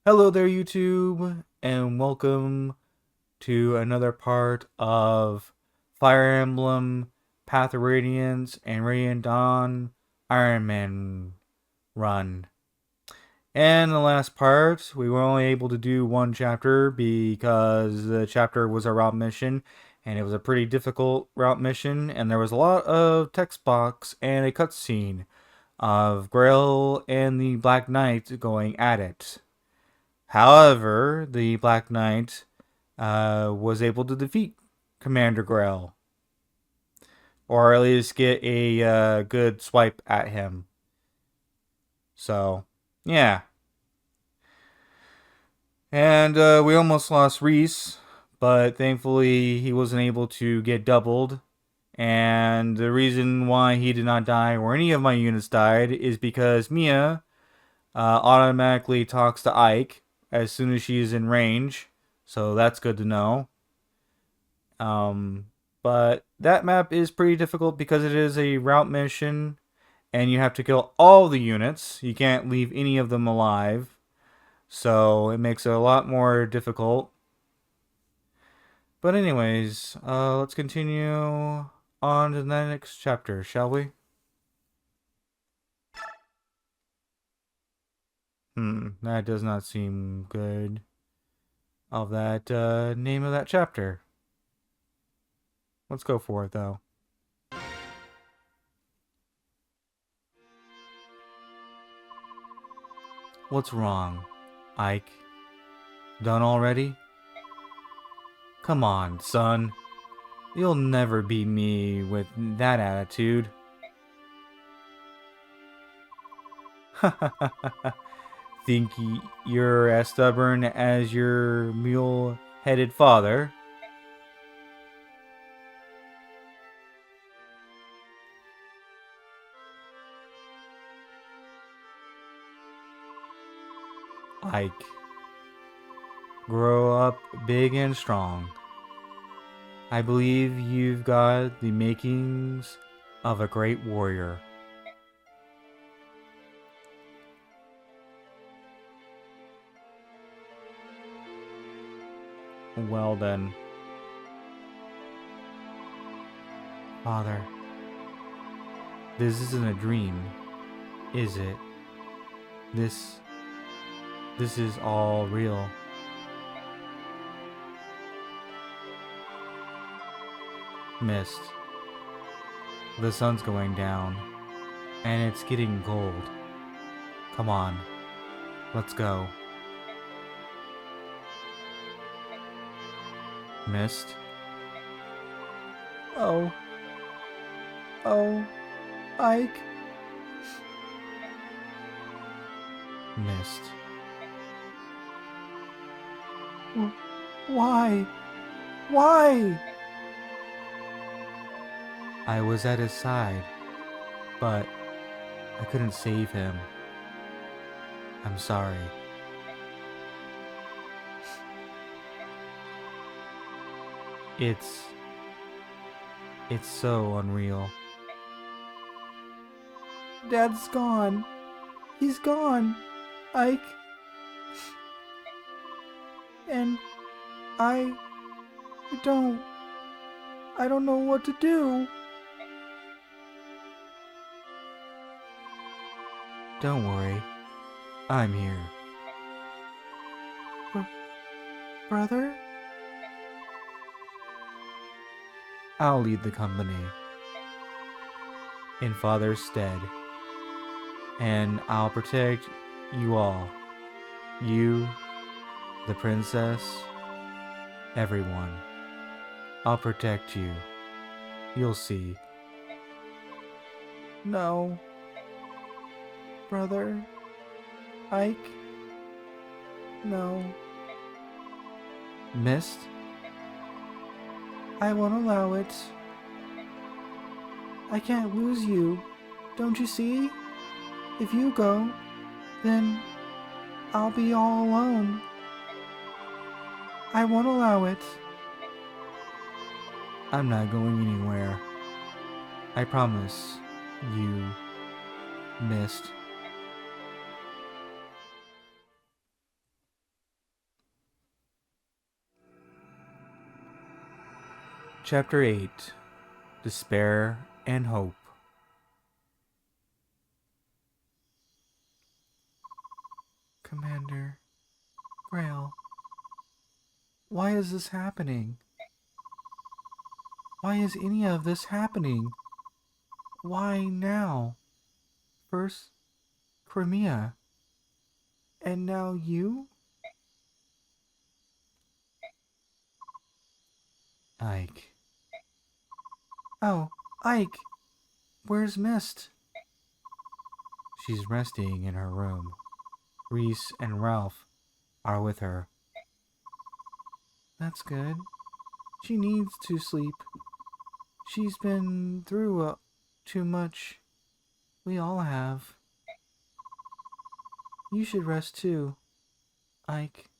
Hello there, YouTube, and welcome to another part of Fire Emblem Path of Radiance and Radiant Dawn Iron Man run. And the last part, we were only able to do one chapter because the chapter was a route mission, and it was a pretty difficult route mission, and there was a lot of text box and a cutscene of Grail and the Black Knight going at it. However, the Black Knight was able to defeat Commander Grail, or at least get a good swipe at him. So, yeah. And we almost lost Reese, but thankfully he wasn't able to get doubled. And the reason why he did not die, or any of my units died, is because Mia automatically talks to Ike as soon as she is in range. So that's good to know. But that map is pretty difficult because it is a route mission and you have to kill all the units. You can't leave any of them alive. So it makes it a lot more difficult. But anyways, let's continue on to the next chapter, shall we? That does not seem good. Of that name of that chapter. Let's go for it though. What's wrong, Ike? Done already? Come on, son. You'll never beat me with that attitude. Think you're as stubborn as your mule-headed father? Ike, grow up big and strong. I believe you've got the makings of a great warrior. Well then. Father, this isn't a dream, is it? This is all real. Mist. The sun's going down, and it's getting cold. Come on, let's go. Mist? Oh. Oh. Ike. Mist. Why? Why? I was at his side, but I couldn't save him. I'm sorry. It's so unreal. Dad's gone. He's gone, Ike. And I don't know what to do. Don't worry. I'm here. Brother? I'll lead the company in Father's stead, and I'll protect you all. You, the princess, everyone. I'll protect you. You'll see. No. Brother? Ike? No. Mist? I won't allow it. I can't lose you. Don't you see? If you go, then I'll be all alone. I won't allow it. I'm not going anywhere. I promise you, Mist. Chapter 8: Despair and Hope. Commander Grail, why is this happening? Why is any of this happening? Why now? First Crimea, and now you? Ike. Oh, Ike! Where's Mist? She's resting in her room. Reese and Ralph are with her. That's good. She needs to sleep. She's been through too much. We all have. You should rest too, Ike.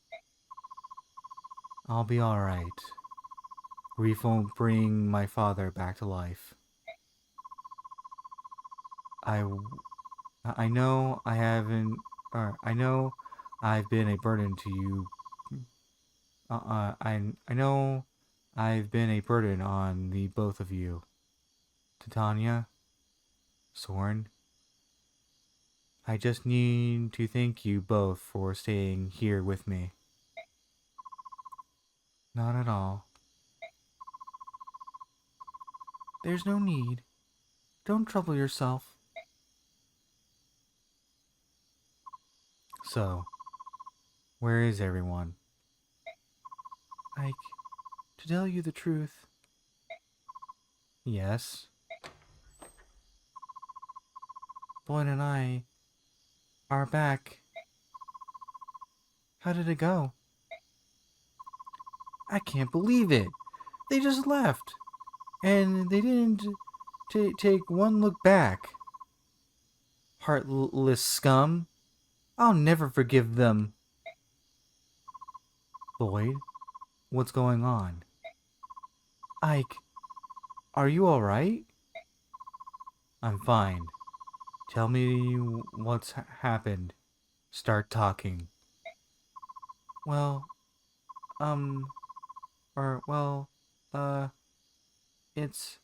I'll be alright. Grief won't bring my father back to life. I know I haven't, I know I've been a burden to you. I know I've been a burden on the both of you. Titania, Soren, I just need to thank you both for staying here with me. Not at all. There's no need. Don't trouble yourself. So, where is everyone? Ike, to tell you the truth. Yes? Boyd and I are back. How did it go? I can't believe it. They just left. And they didn't take one look back. Heartless scum. I'll never forgive them. Boyd, what's going on? Ike, are you alright? I'm fine. Tell me what's happened. Start talking. Well, well, it's...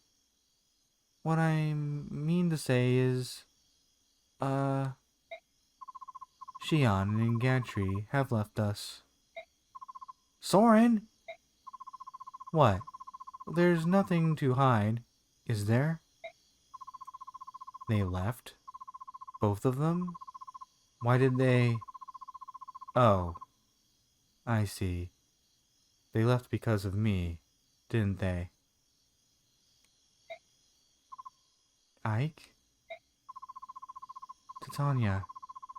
What I mean to say is, Shion and Gantry have left us. Soren! What? There's nothing to hide, is there? They left? Both of them? Why did they... Oh, I see. They left because of me, didn't they? Ike? Titania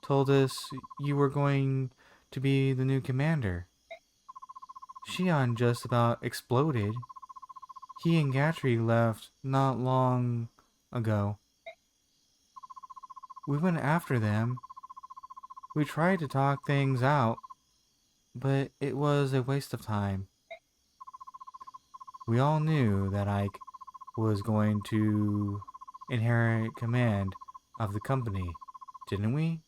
told us you were going to be the new commander. Shion just about exploded. He and Gatry left not long ago. We went after them. We tried to talk things out, but it was a waste of time. We all knew that Ike was going to inherit command of the company, didn't we?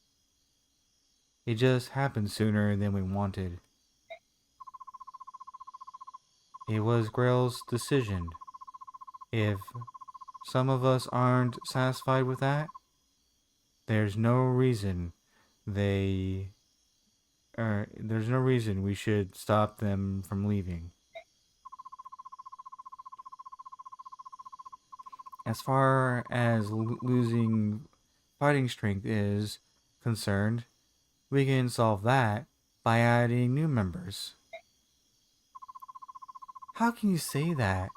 It just happened sooner than we wanted. It was Grail's decision. If some of us aren't satisfied with that, there's no reason there's no reason we should stop them from leaving. As far as losing fighting strength is concerned, we can solve that by adding new members. How can you say that?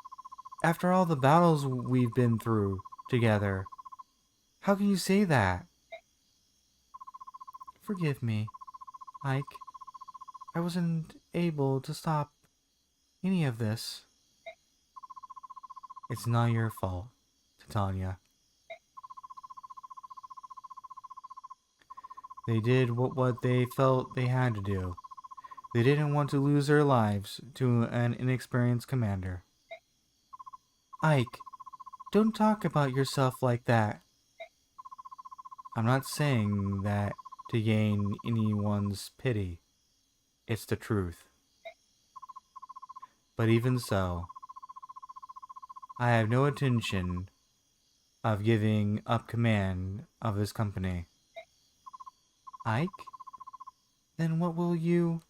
After all the battles we've been through together, how can you say that? Forgive me, Ike. I wasn't able to stop any of this. It's not your fault, Titania. They did what they felt they had to do. They didn't want to lose their lives to an inexperienced commander. Ike, don't talk about yourself like that. I'm not saying that to gain anyone's pity. It's the truth. But even so, I have no intention of giving up command of this company. Ike? Then what will you...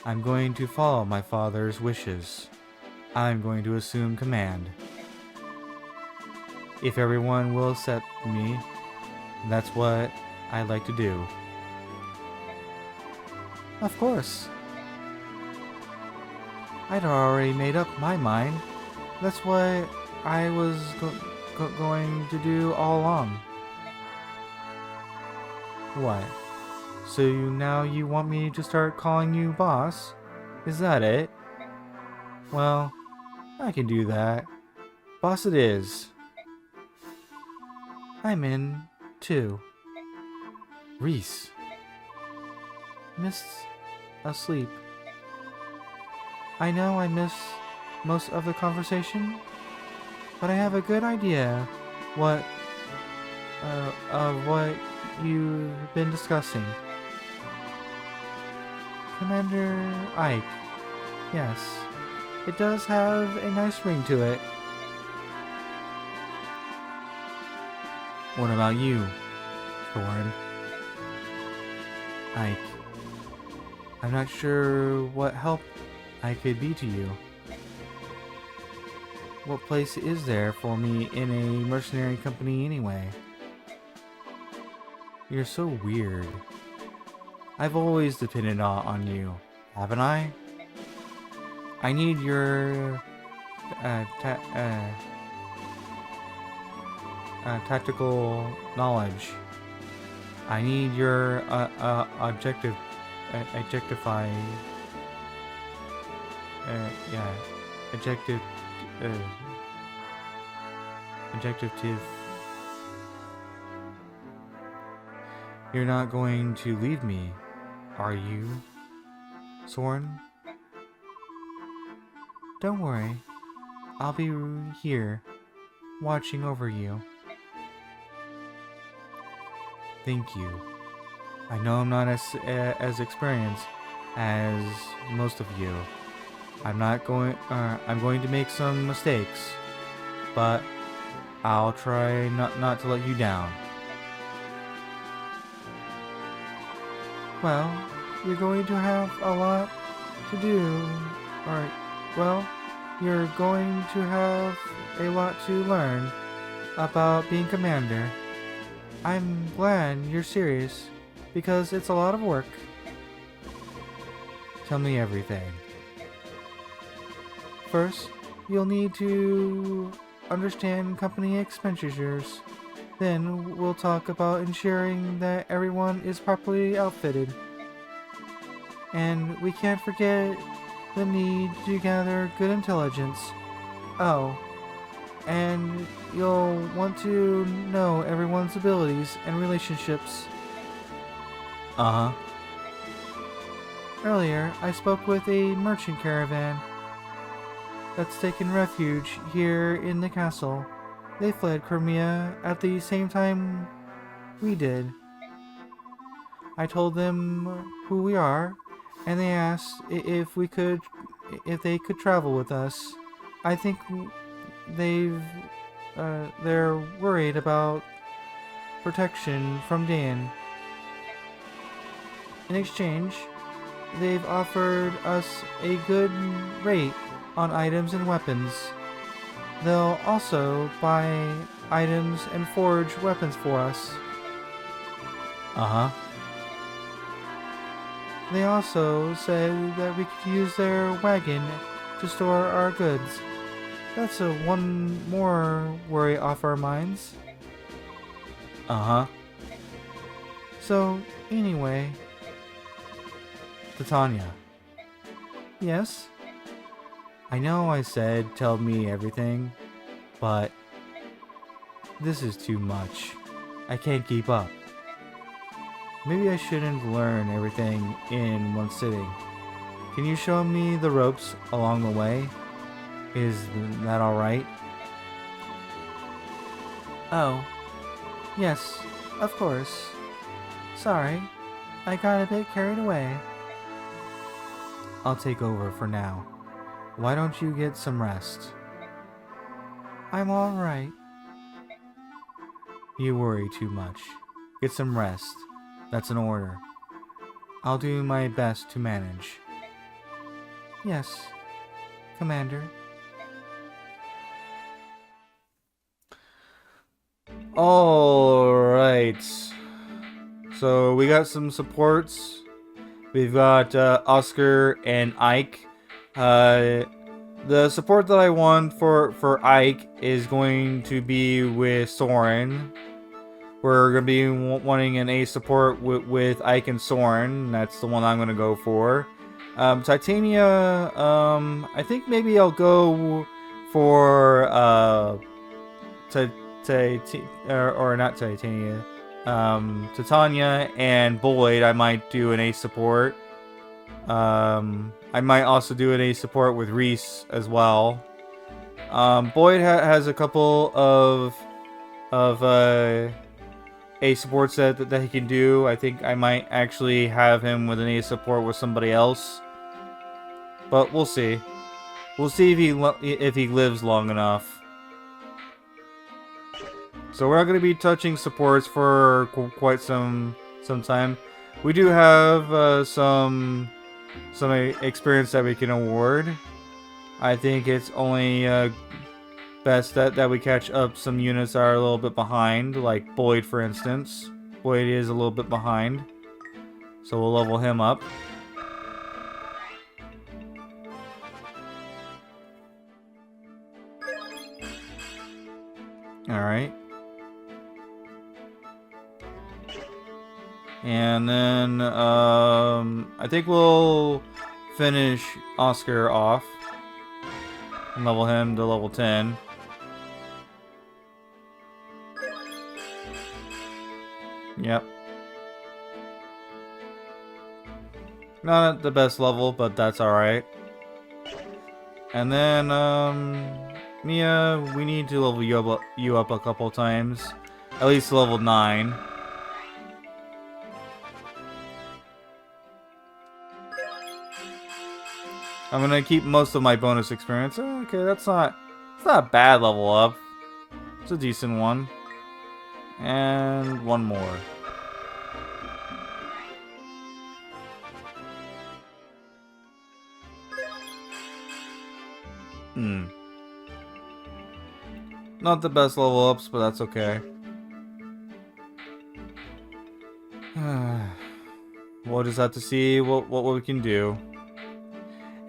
I'm going to follow my father's wishes. I'm going to assume command. If everyone will accept me, that's what I'd like to do. Of course. I'd already made up my mind. That's what I was going to do all along. What? So now you want me to start calling you boss? Is that it? Well, I can do that. Boss it is. I'm in, too. Reese. Missed asleep. I know I missed most of the conversation, but I have a good idea of what you've been discussing. Commander Ike. Yes, it does have a nice ring to it. What about you, Thorin? Ike. I'm not sure what help I could be to you. What place is there for me in a mercenary company anyway? You're so weird. I've always depended on you, haven't I? I need your tactical knowledge. I need your objective adjective. You're not going to leave me, are you, Soren? Don't worry, I'll be here, watching over you. Thank you. I know I'm not as experienced as most of you. I'm going to make some mistakes, but I'll try not to let you down. Well, you're going to have a lot to do. Alright, well, you're going to have a lot to learn about being commander. I'm glad you're serious, because it's a lot of work. Tell me everything. First, you'll need to understand company expenditures. Then we'll talk about ensuring that everyone is properly outfitted. And we can't forget the need to gather good intelligence. Oh, and you'll want to know everyone's abilities and relationships. Uh-huh. Earlier, I spoke with a merchant caravan that's taken refuge here in the castle. They fled Crimea at the same time we did. I told them who we are, and they asked if they could travel with us. I think they're worried about protection from Dan. In exchange, they've offered us a good rate on items and weapons. They'll also buy items and forge weapons for us. Uh-huh. They also said that we could use their wagon to store our goods. That's one more worry off our minds. Uh-huh. So, anyway... Titania. Yes? I know I said tell me everything, but this is too much. I can't keep up. Maybe I shouldn't learn everything in one sitting. Can you show me the ropes along the way? Is that alright? Oh, yes, of course. Sorry, I got a bit carried away. I'll take over for now. Why don't you get some rest? I'm alright. You worry too much. Get some rest. That's an order. I'll do my best to manage. Yes, Commander. Alright. So we got some supports. We've got Oscar and Ike. The support that I want for Ike is going to be with Soren. We're going to be wanting an A support with Ike and Soren. That's the one I'm going to go for. Titania, I think maybe I'll go for or not Titania. Titania and Boyd, I might do an A support. I might also do an A support with Reese as well. Boyd has a couple of A supports that he can do. I think I might actually have him with an A support with somebody else, but we'll see. We'll see if he lives long enough. So we're not going to be touching supports for quite some time. We do have some experience that we can award. I think it's only best that we catch up some units that are a little bit behind, like Boyd, for instance. Boyd is a little bit behind, so we'll level him up. Alright. And then, I think we'll finish Oscar off and level him to level 10. Yep. Not at the best level, but that's alright. And then, Mia, we need to level you up a couple times. At least level 9. I'm gonna keep most of my bonus experience. Okay, it's not a bad level up. It's a decent one. And one more. Not the best level ups, but that's okay. We'll just have to see what we can do.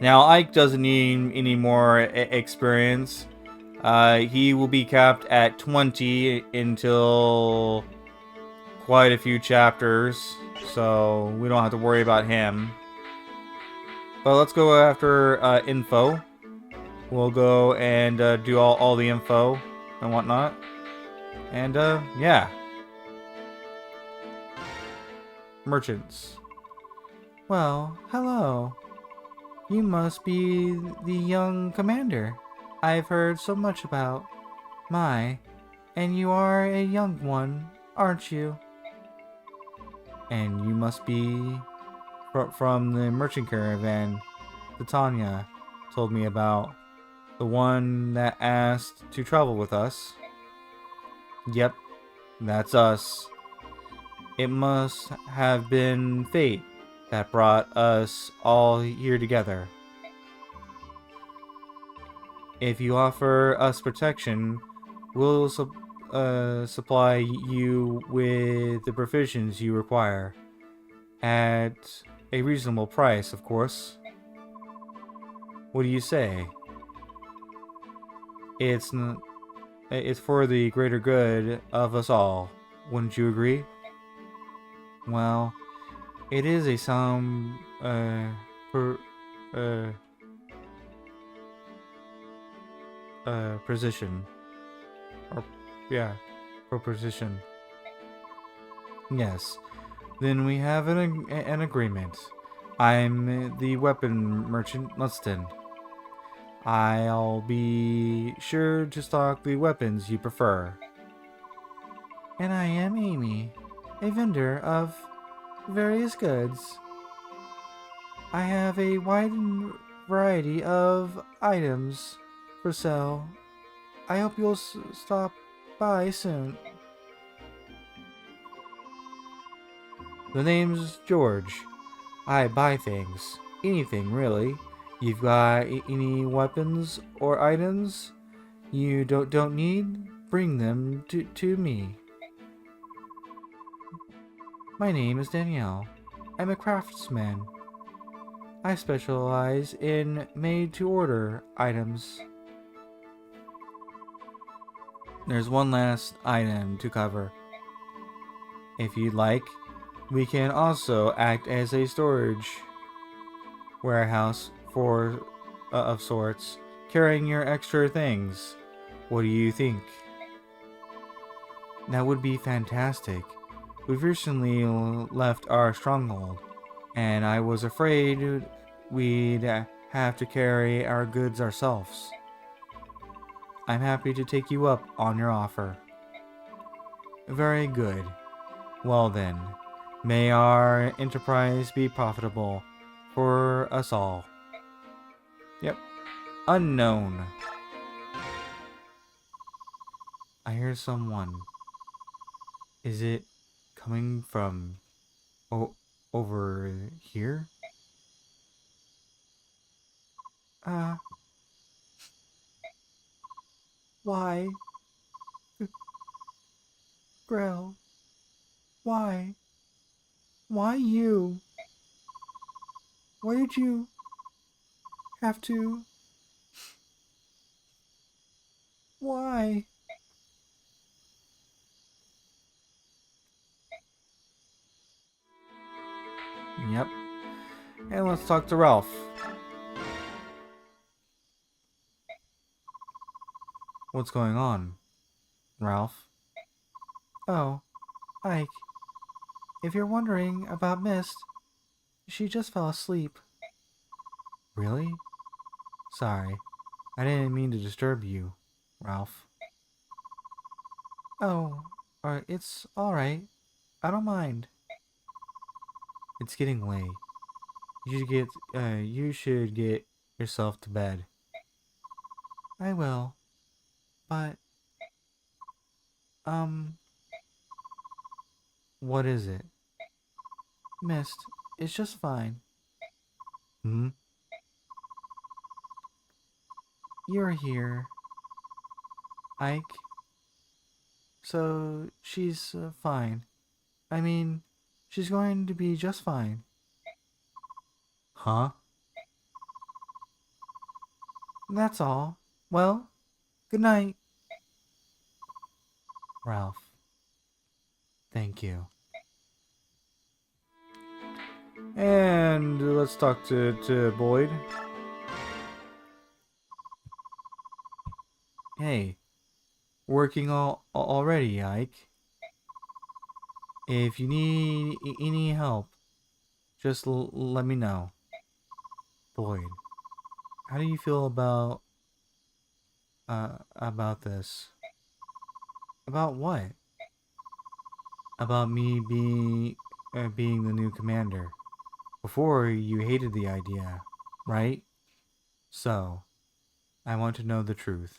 Now, Ike doesn't need any more experience. He will be capped at 20 until quite a few chapters, so we don't have to worry about him. But let's go after info. We'll go and do all the info and whatnot. And yeah. Merchants. Well, hello. You must be the young commander I've heard so much about. And you are a young one, aren't you? And you must be from the merchant caravan Titania told me about. The one that asked to travel with us. Yep, that's us. It must have been fate that brought us all here together. If you offer us protection, we'll supply you with the provisions you require. At a reasonable price, of course. What do you say? It's for the greater good of us all. Wouldn't you agree? Well, it is a sound position. Or yeah, proposition. Yes. Then we have an agreement. I'm the weapon merchant Lustin. I'll be sure to stock the weapons you prefer. And I am Amy, a vendor of various goods. I have a wide variety of items for sale. I hope you'll stop by soon. The name's George. I buy things. Anything, really. You've got any weapons or items you don't need? Bring them to me. My name is Danielle. I'm a craftsman. I specialize in made-to-order items. There's one last item to cover. If you'd like, we can also act as a storage warehouse for of sorts, carrying your extra things. What do you think? That would be fantastic. We've recently left our stronghold, and I was afraid we'd have to carry our goods ourselves. I'm happy to take you up on your offer. Very good. Well then, may our enterprise be profitable for us all. Yep. Unknown. I hear someone. Is it coming from over here? Why? Grell, why? Why you? Why did you have to? Why? Yep. And let's talk to Ralph. What's going on, Ralph? Oh, Ike. If you're wondering about Mist, she just fell asleep. Really? Sorry. I didn't mean to disturb you, Ralph. Oh, it's alright. I don't mind. It's getting late. You should get yourself to bed. I will. But, what is it? Mist, it's just fine. Hmm? You're here, Ike. So, she's fine. I mean, she's going to be just fine. Huh? That's all. Well, good night. Ralph, thank you. And let's talk to Boyd. Hey, working already, Ike. If you need any help, just let me know. Boyd, how do you feel about this? About what? About me being the new commander. Before, you hated the idea, right? So, I want to know the truth.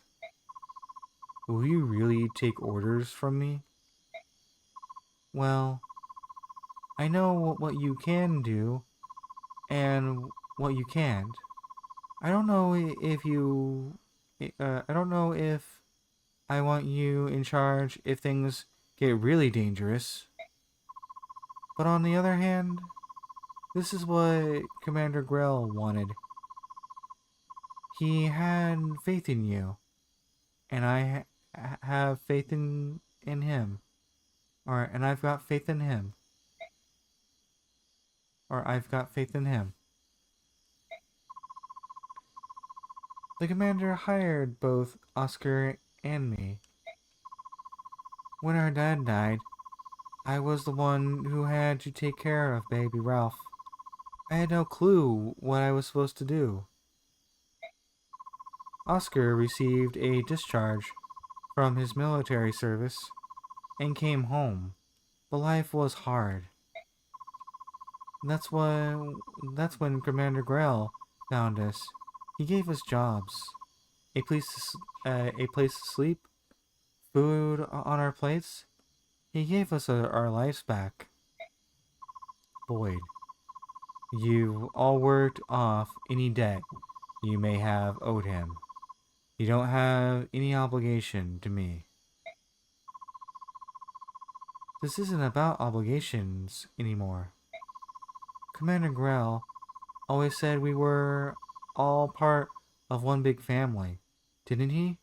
Will you really take orders from me? Well, I know what you can do, and what you can't. I don't know if you... I don't know if I want you in charge if things get really dangerous. But on the other hand, this is what Commander Grell wanted. He had faith in you, and I have faith in him. And I've got faith in him. I've got faith in him. The commander hired both Oscar and me. When our dad died, I was the one who had to take care of baby Ralph. I had no clue what I was supposed to do. Oscar received a discharge from his military service and came home, but life was hard. That's why. That's when Commander Grail found us. He gave us jobs, a place to sleep, food on our plates. He gave us our lives back. Boyd, you all worked off any debt you may have owed him. You don't have any obligation to me. This isn't about obligations anymore. Commander Grell always said we were all part of one big family, didn't he?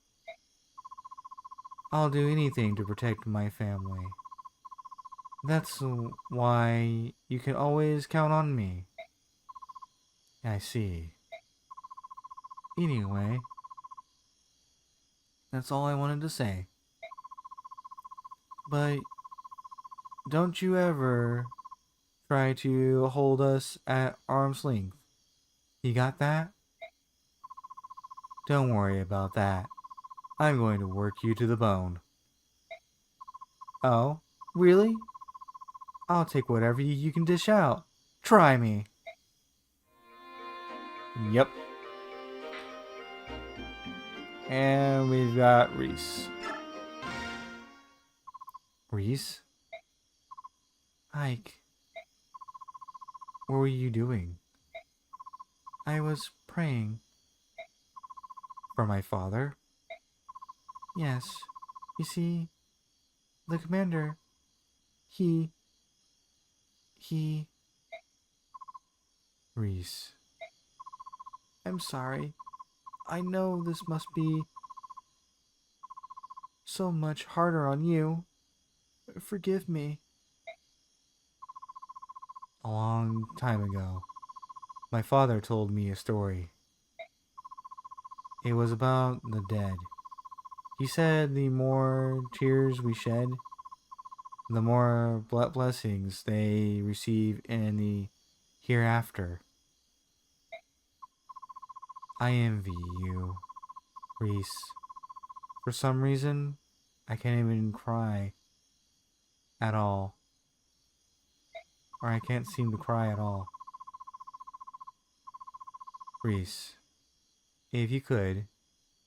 I'll do anything to protect my family. That's why you can always count on me. I see. Anyway, that's all I wanted to say. But don't you ever try to hold us at arm's length. You got that? Don't worry about that. I'm going to work you to the bone. Oh, really? I'll take whatever you can dish out. Try me. Yep. And we've got Reese. Reese? Ike. What were you doing? I was praying. For my father? Yes. You see, the commander, he... Reese. I'm sorry. I know this must be so much harder on you. Forgive me. A long time ago, my father told me a story. It was about the dead. He said the more tears we shed, the more blessings they receive in the hereafter. I envy you, Reese. For some reason, I can't even cry at all. Or I can't seem to cry at all. Reese, if you could,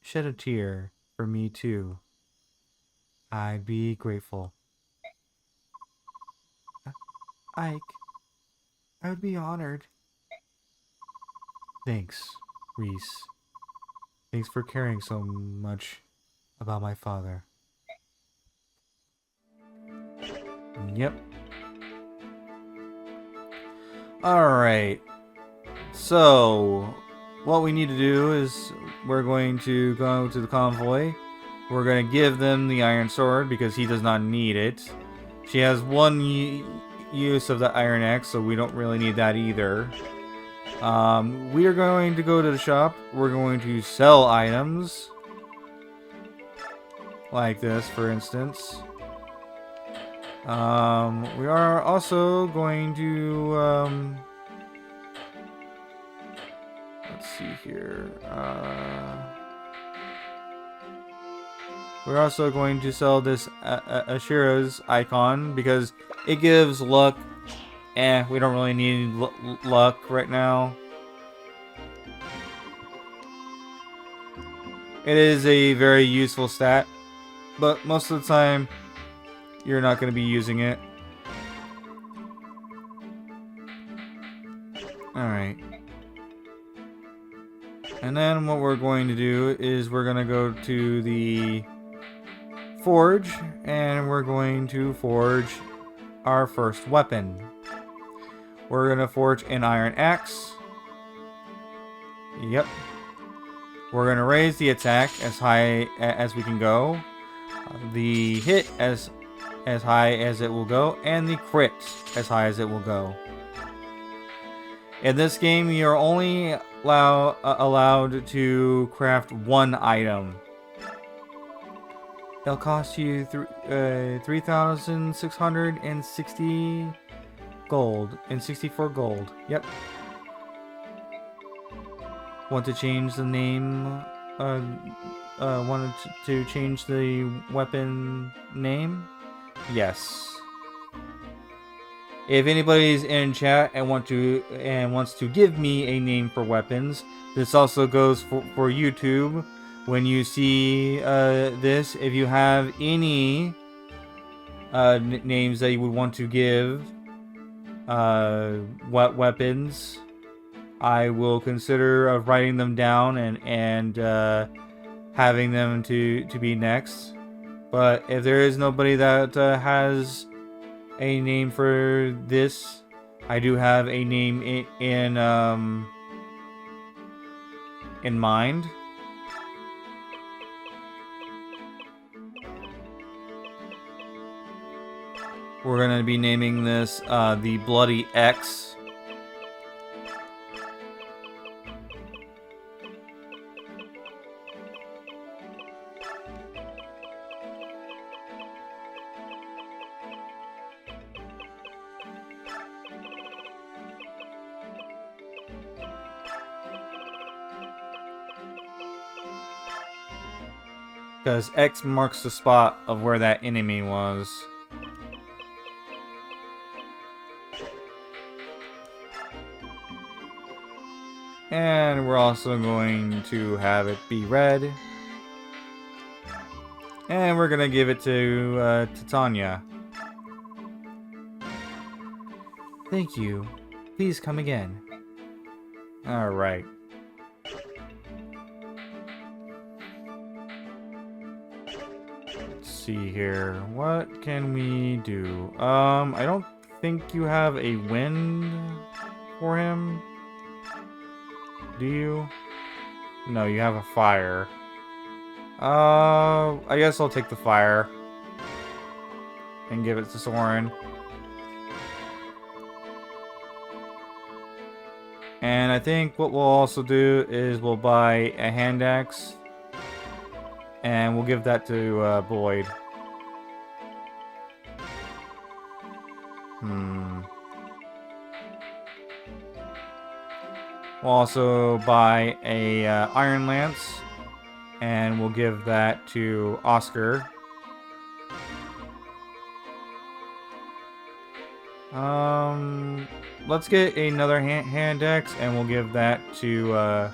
shed a tear for me too. I'd be grateful. Ike, I would be honored. Thanks, Reese. Thanks for caring so much about my father. Yep. Alright. So, what we need to do is we're going to go to the convoy. We're going to give them the iron sword because he does not need it. She has one use of the iron axe, so we don't really need that either. We are going to go to the shop. We're going to sell items. Like this, for instance. We are also going to... let's see here. We're also going to sell this Ashira's icon because it gives luck. We don't really need luck right now. It is a very useful stat, but most of the time, you're not going to be using it. Alright. And then what we're going to do is we're going to go to the forge, and we're going to forge our first weapon. We're going to forge an iron axe. Yep. We're going to raise the attack as high as we can go. The hit as high as it will go, and the crit as high as it will go. In this game, you're only allowed to craft one item. It'll cost you 3,660 gold and 64 gold. Yep. Want to change the name? Wanted to change the weapon name? Yes. If anybody's in chat and wants to give me a name for weapons, this also goes for YouTube. When you see this, if you have any names that you would want to give what weapons, I will consider writing them down and having them to be next. But if there is nobody that has a name for this, I do have a name in mind. We're gonna be naming this the Bloody X. Because X marks the spot of where that enemy was. And we're also going to have it be red. And we're going to give it to Titania. Thank you. Please come again. Alright. Let's see here. What can we do? I don't think you have a wind for him. Do you? No, you have a fire. I guess I'll take the fire and give it to Soren. And I think what we'll also do is we'll buy a hand axe and we'll give that to Boyd. We'll also buy a Iron Lance, and we'll give that to Oscar. Let's get another hand axe, and we'll give that to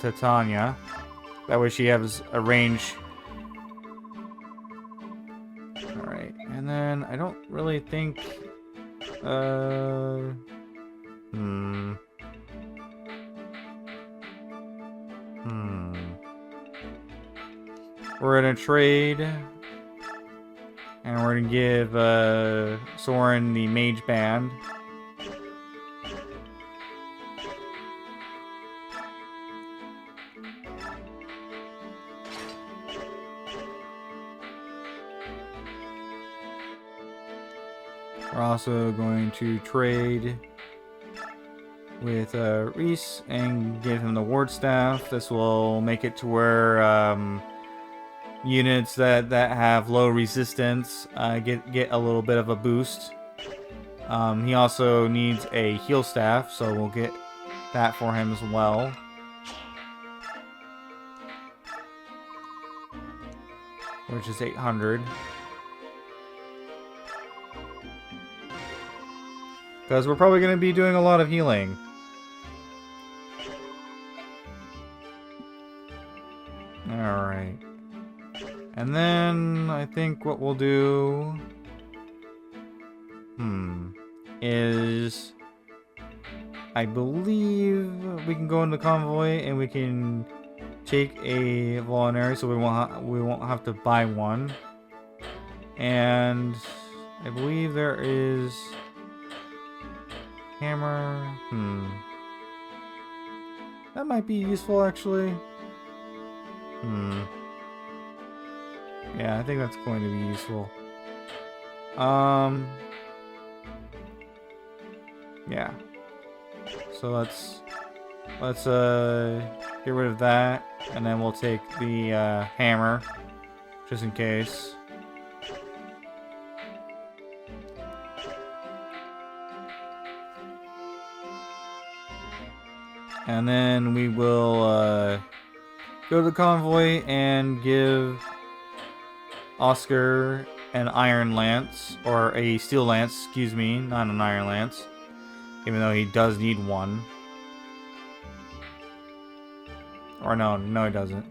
Titania. That way she has a range. All right, and then I don't really think. We're gonna trade, and we're gonna give Soren the Mage Band. We're also going to trade with Reese and give him the Ward Staff. This will make it to where units that have low resistance get a little bit of a boost. He also needs a Heal Staff, so we'll get that for him as well. Which is 800. Because we're probably going to be doing a lot of healing. Alright. And then I think what we'll do is I believe we can go into convoy and we can take a voluntary, so we won't have to buy one. And I believe there is hammer. That might be useful actually. Yeah, I think that's going to be useful. Yeah. So let's get rid of that, and then we'll take the hammer, just in case. And then we will go to the convoy and give Oscar an iron lance, or a steel lance, excuse me, not an iron lance, even though he does need one. Or no, he doesn't.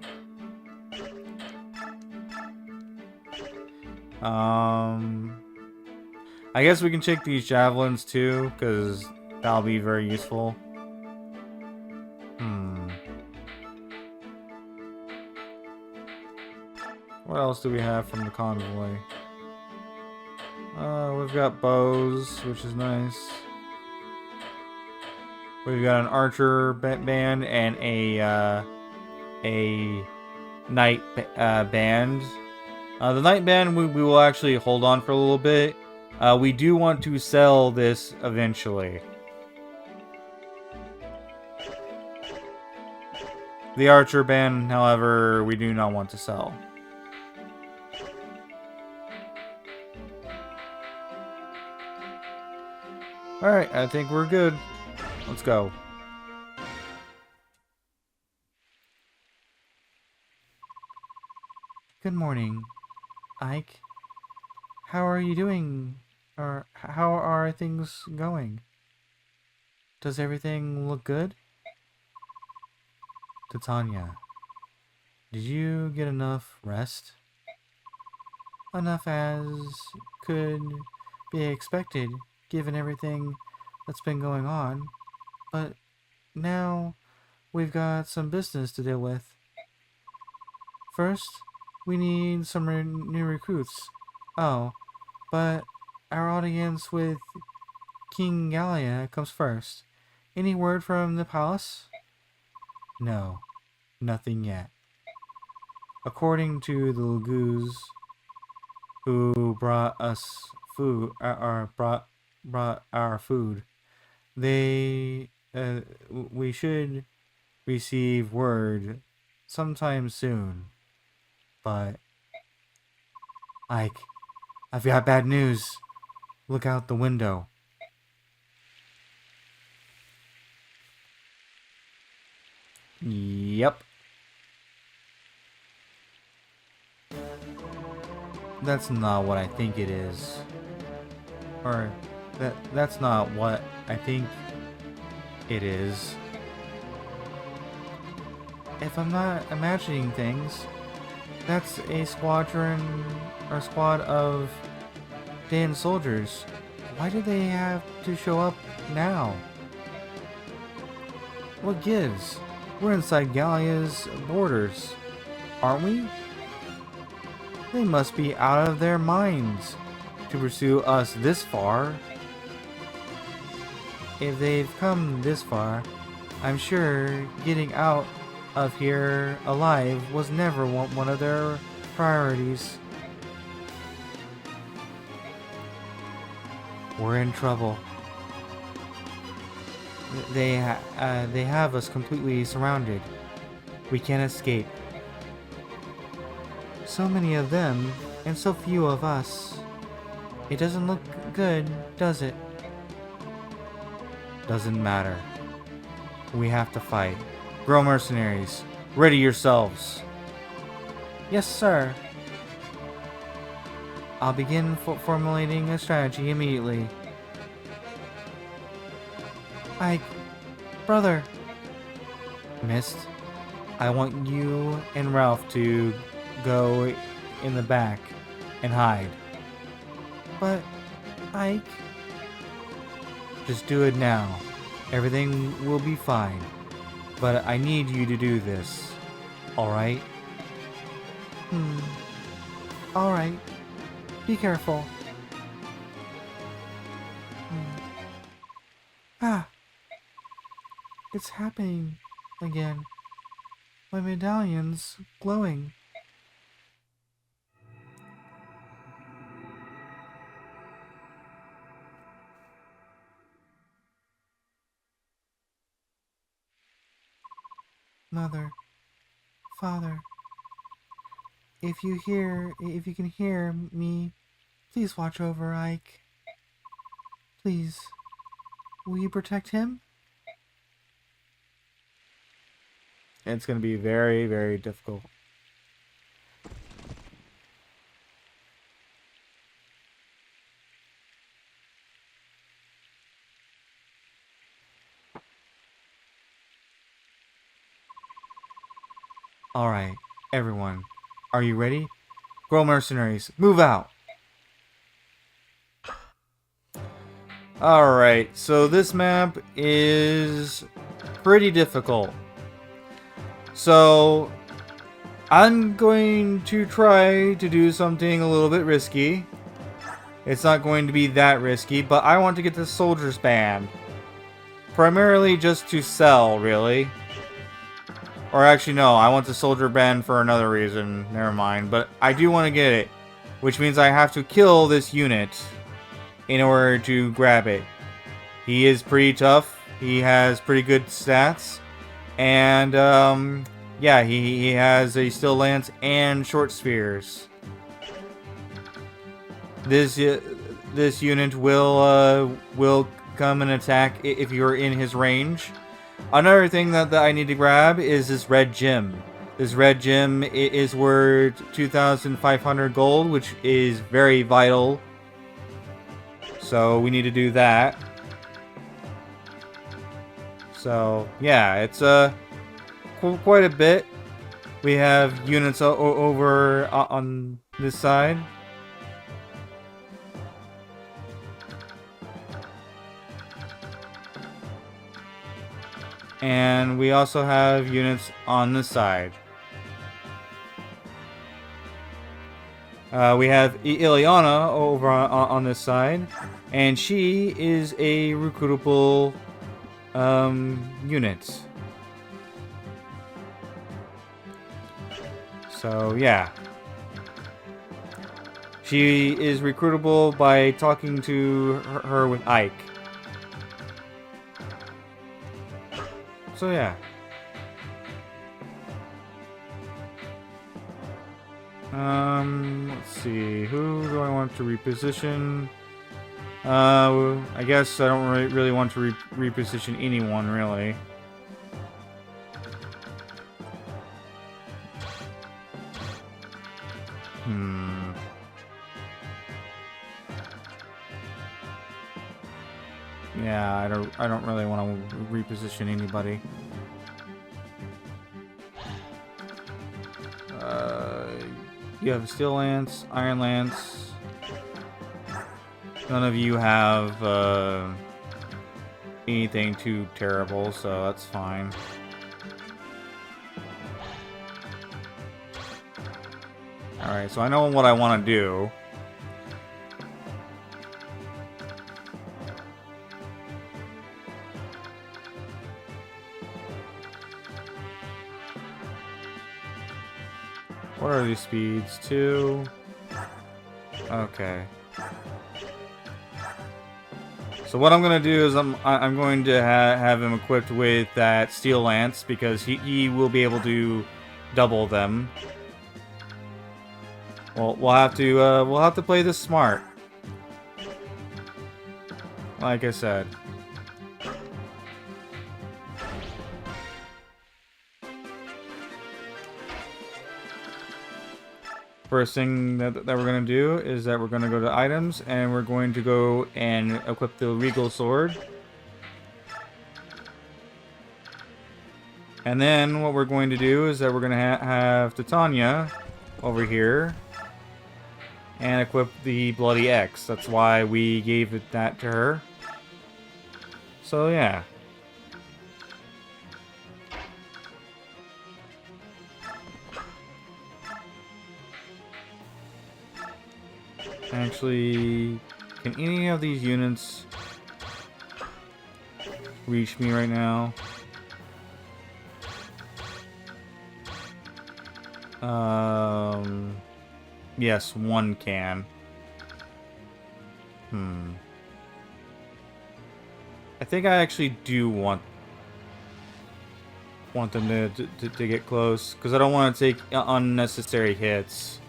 I guess we can check these javelins too, because that'll be very useful. What else do we have from the convoy? We've got bows, which is nice. We've got an archer band and a knight band. The knight band we will actually hold on for a little bit. We do want to sell this eventually. The archer band, however, we do not want to sell. Alright, I think we're good. Let's go. Good morning, Ike. How are you doing? Or how are things going? Does everything look good? Titania, did you get enough rest? Enough as could be expected, given everything that's been going on. But now we've got some business to deal with. First, we need some new recruits. Oh, but our audience with King Gallia comes first. Any word from the palace? No, nothing yet. According to the Lagoos, who brought us food, brought our food, we should receive word sometime soon. But Ike, I've got bad news. Look out the window. Yep. That's not what I think it is. Or that's not what I think it is. If I'm not imagining things, that's a squad of Dan soldiers. Why do they have to show up now? What gives? We're inside Gallia's borders, aren't we? They must be out of their minds to pursue us this far. If they've come this far, I'm sure getting out of here alive was never one of their priorities. We're in trouble. They have us completely surrounded. We can't escape. So many of them, and so few of us. It doesn't look good, does it? Doesn't matter. We have to fight. Grow mercenaries. Ready yourselves. Yes, sir. I'll begin formulating a strategy immediately. Ike, brother. Mist, I want you and Ralph to go in the back and hide. But, Ike... Just do it now. Everything will be fine. But I need you to do this. Alright? Alright. Be careful. Ah! It's happening again. My medallion's glowing. Mother, Father, if you can hear me, please watch over Ike. Please, will you protect him? It's going to be very, very difficult. Alright, everyone. Are you ready? Grow mercenaries, move out! Alright, so this map is pretty difficult. So, I'm going to try to do something a little bit risky. It's not going to be that risky, but I want to get the Soldier's Band. Primarily just to sell, really. Or actually, no, I want the Soldier Band for another reason. Never mind. But I do want to get it. Which means I have to kill this unit in order to grab it. He is pretty tough. He has pretty good stats. And, yeah, he has a Steel Lance and Short Spears. This unit will come and attack if you're in his range. Another thing that I need to grab is this red gem. This red gem is worth 2,500 gold, which is very vital. So we need to do that. So yeah, it's quite a bit. We have units over on this side. And we also have units on this side. We have Ileana over on this side, and she is a recruitable unit. So yeah, she is recruitable by talking to her with Ike. So yeah. Let's see. Who do I want to reposition? I guess I don't really want to reposition anyone, really. Yeah, I don't really want to reposition anybody. You have Steel Lance, Iron Lance. None of you have anything too terrible, so that's fine. Alright, so I know what I want to do. What are these speeds? 2? Okay. So what I'm going to do is I'm going to have him equipped with that Steel Lance, because he will be able to double them. Well, we'll have to play this smart. Like I said. First thing that we're going to do is that we're going to go to items, and we're going to go and equip the Regal Sword. And then what we're going to do is that we're going to have Titania over here and equip the Bloody X. That's why we gave that to her. So yeah. Actually, can any of these units reach me right now? Yes, one can. I think I actually do want them to get close, because I don't want to take unnecessary hits.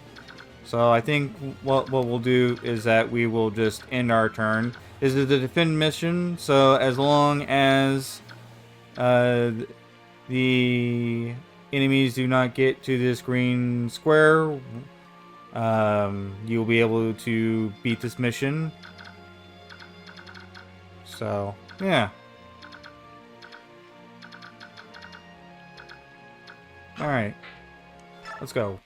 So I think what we'll do is that we will just end our turn. This is the defend mission, so as long as the enemies do not get to this green square, you'll be able to beat this mission. So, yeah. Alright. Let's go.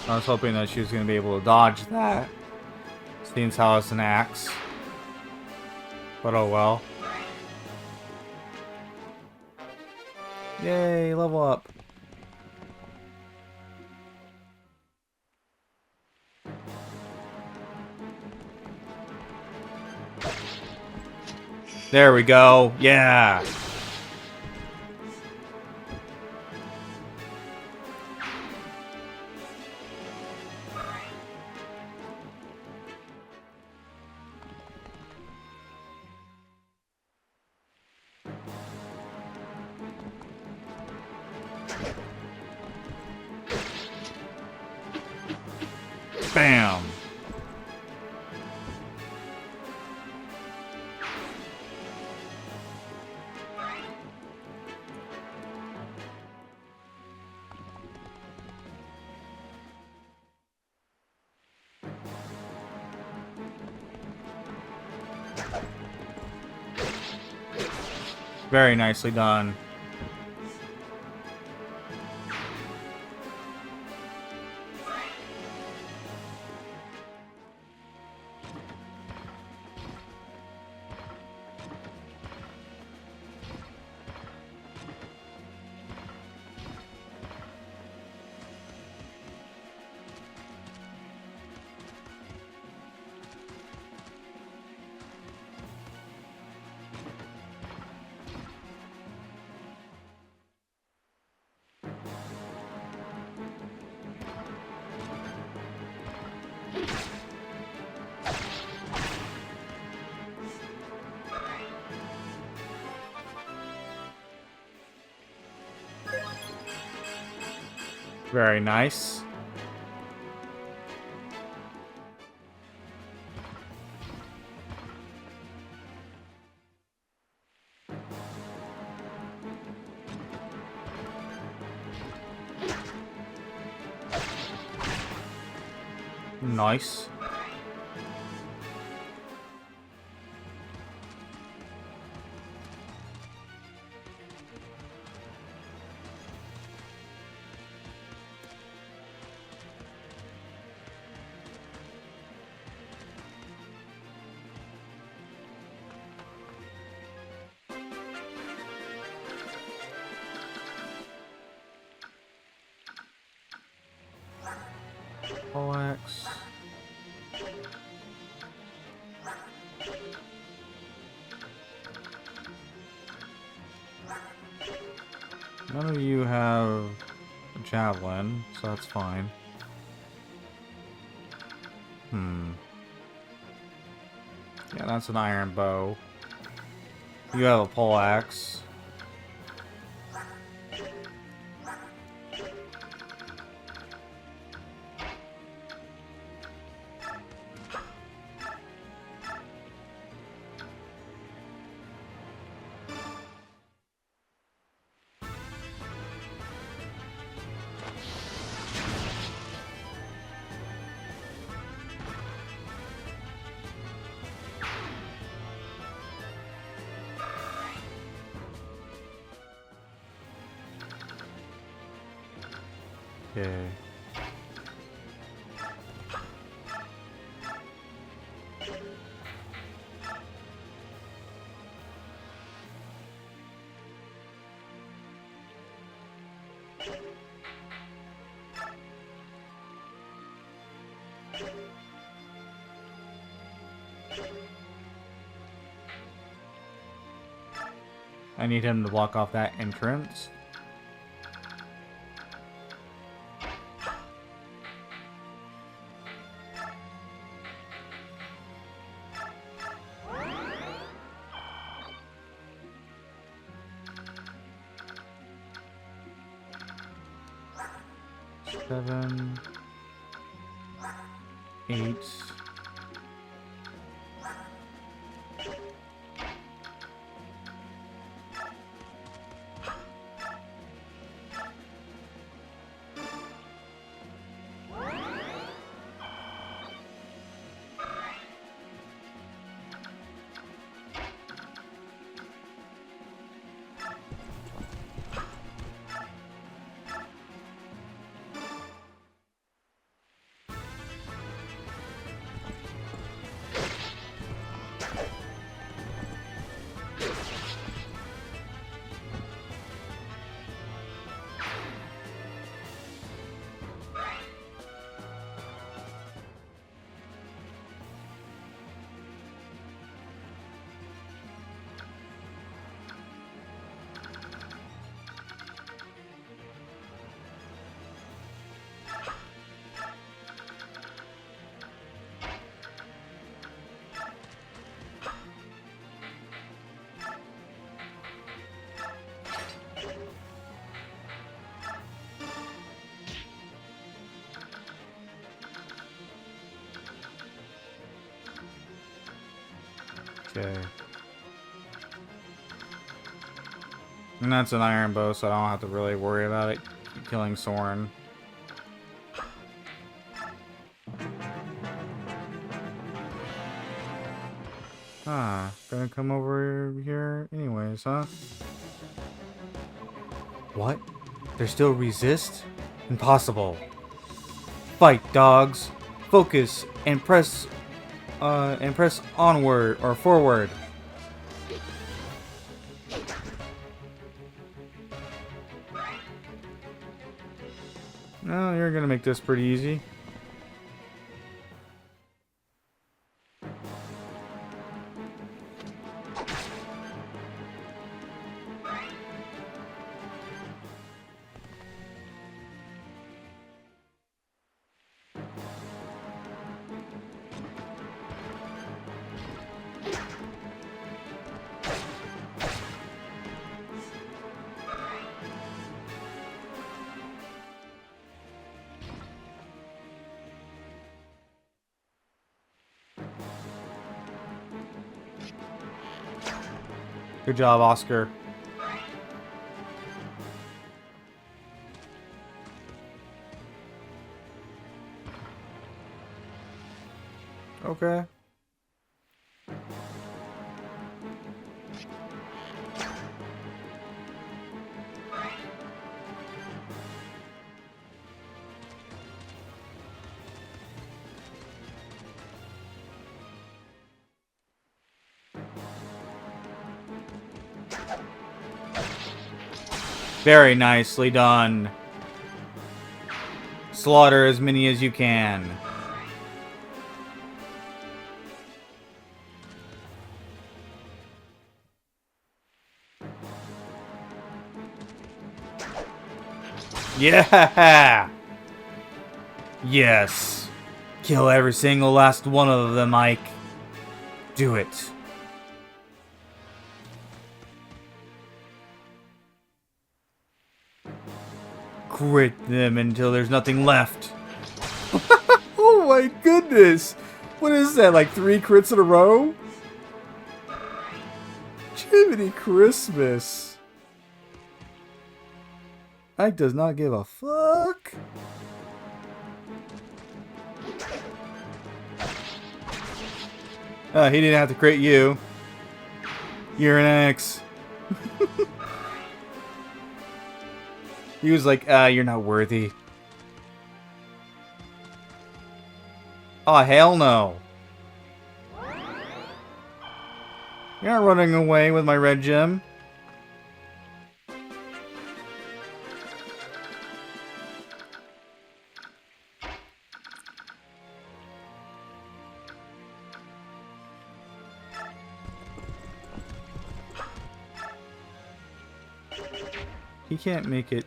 I was hoping that she was going to be able to dodge that, seeing how it's an axe. But oh well. Yay, level up. There we go. Yeah. Bam. Very nicely done. Very nice. Nice. Poleaxe. None of you have a javelin, so that's fine. Yeah, that's an iron bow. You have a poleaxe. Okay. I need him to block off that entrance. 7, 8. Okay. And that's an iron bow, so I don't have to really worry about it killing Soren. Ah, gonna come over here anyways, huh? What? They still resist? Impossible. Fight, dogs. Focus and press onward or forward. No, you're gonna make this pretty easy. Good job, Oscar. Okay. Very nicely done. Slaughter as many as you can. Yeah! Yes. Kill every single last one of them, Ike. Do it. Crit them until there's nothing left. Oh my goodness! What is that, like 3 crits in a row? Jiminy Christmas. Ike does not give a fuck. He didn't have to crit you. You're an X. He was like, you're not worthy. Oh, hell no. You're not running away with my red gem. He can't make it.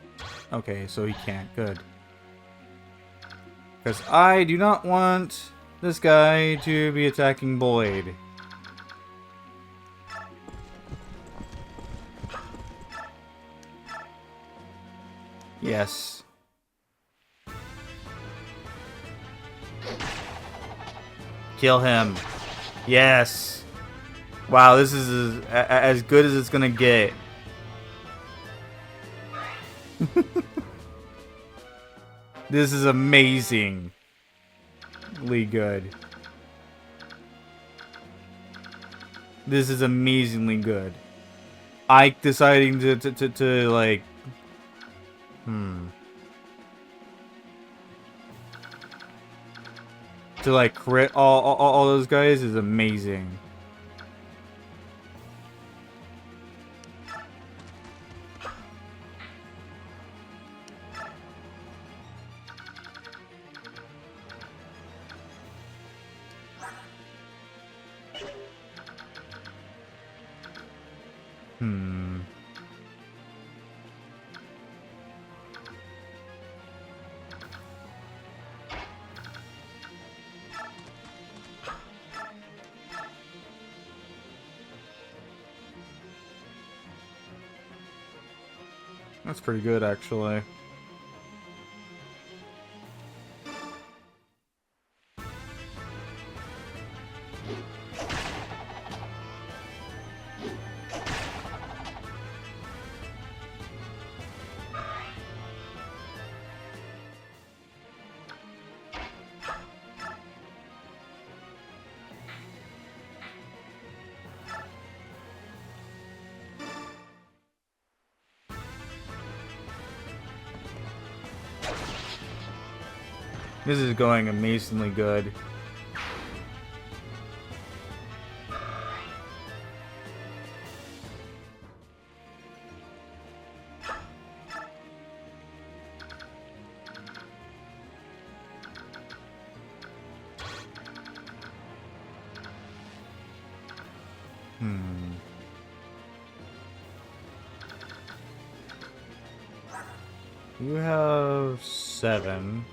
Okay, so he can't. Good. Because I do not want this guy to be attacking Boyd. Yes. Kill him. Yes. Wow, this is as good as it's gonna get. This is amazingly good. This is amazingly good. Ike deciding to like... To like crit all those guys is amazing. That's pretty good, actually. This is going amazingly good. You have 7.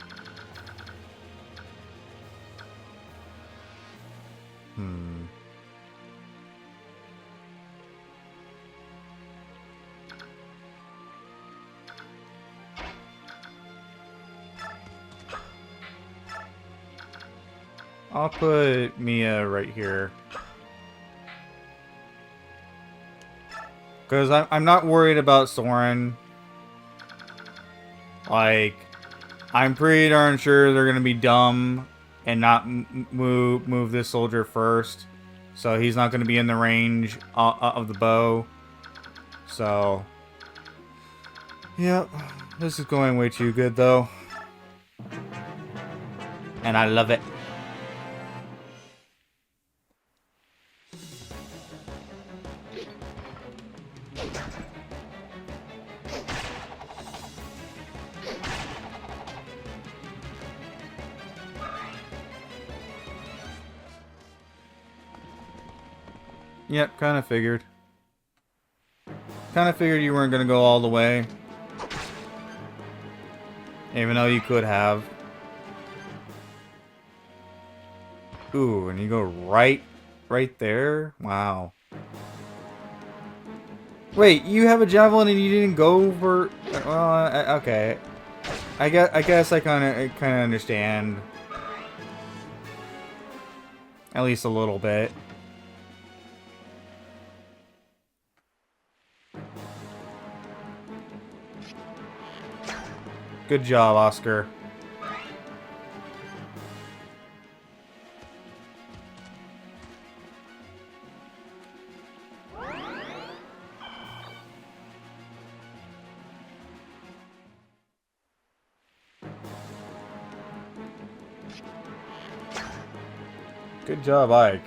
I'll put Mia right here. Because I'm not worried about Soren. Like, I'm pretty darn sure they're going to be dumb and not move this soldier first. So he's not going to be in the range of the bow. So, yep. This is going way too good, though. And I love it. Yep, kind of figured. Kind of figured you weren't going to go all the way. Even though you could have. Ooh, and you go right there? Wow. Wait, you have a javelin and you didn't go for... Well, okay. I guess I kind of understand. At least a little bit. Good job, Oscar. Good job, Ike.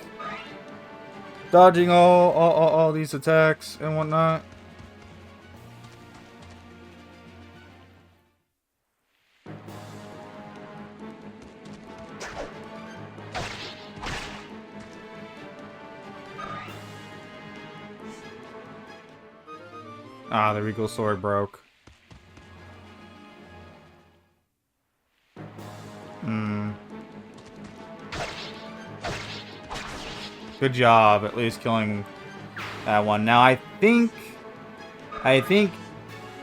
Dodging all these attacks and whatnot. Ah, the regal sword broke. Good job, at least killing that one. Now I think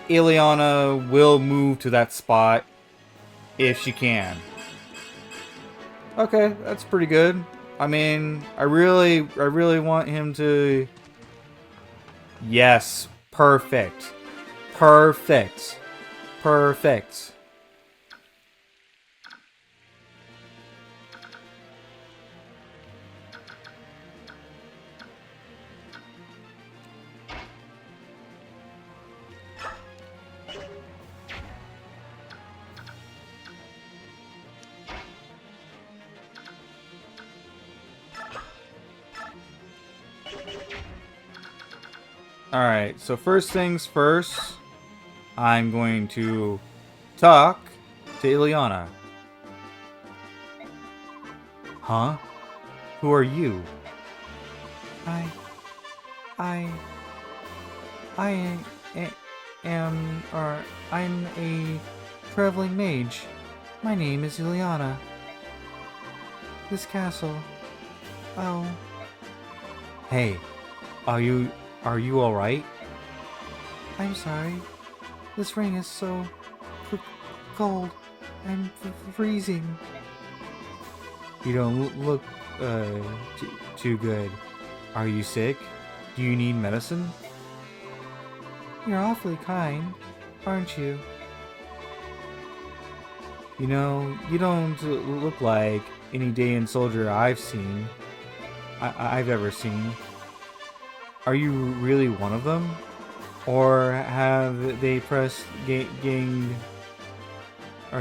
Ileana will move to that spot if she can. Okay, that's pretty good. I mean, I really want him to... Yes, perfect. Perfect. Perfect. Alright, so first things first, I'm going to talk to Ileana. Huh? Who are you? I I am, or I'm a traveling mage. My name is Ileana. This castle. Oh. Hey, are you alright? I'm sorry. This ring is so cold. I'm freezing. You don't look too good. Are you sick? Do you need medicine? You're awfully kind, aren't you? You know, you don't look like any Dayan soldier I've seen. I've ever seen. Are you really one of them? Or have they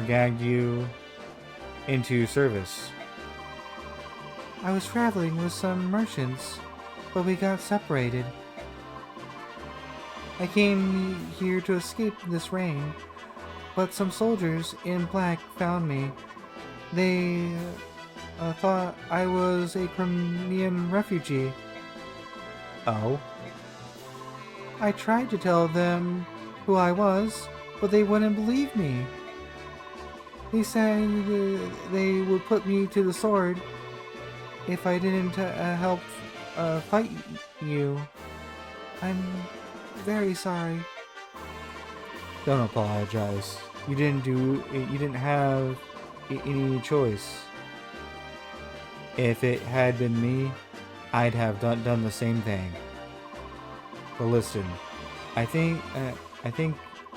gagged you into service? I was traveling with some merchants, but we got separated. I came here to escape this rain, but some soldiers in black found me. They thought I was a Crimean refugee. Oh? I tried to tell them who I was, but they wouldn't believe me. They said they would put me to the sword if I didn't help fight you. I'm very sorry. Don't apologize. You didn't have any choice. If it had been me, I'd have done the same thing. But listen, I think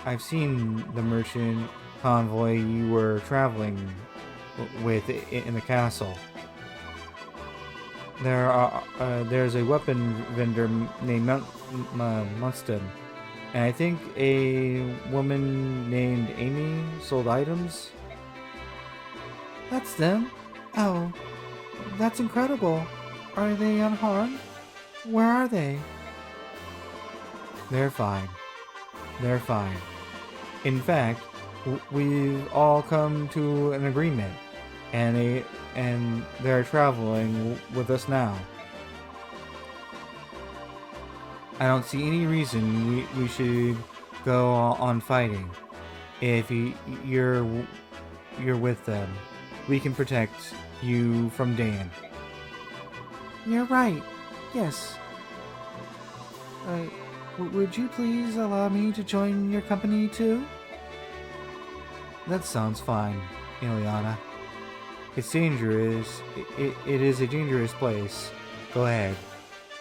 I've seen the merchant convoy you were traveling with in the castle. There's a weapon vendor named Munston, and I think a woman named Amy sold items. That's them? Oh, that's incredible. Are they unharmed? Where are they? They're fine. They're fine. In fact, we've all come to an agreement, and they're traveling with us now. I don't see any reason we should go on fighting. If you're with them, we can protect you from Dan. You're right. Yes. Would you please allow me to join your company too? That sounds fine, Ileana. It's dangerous. It is a dangerous place. Go ahead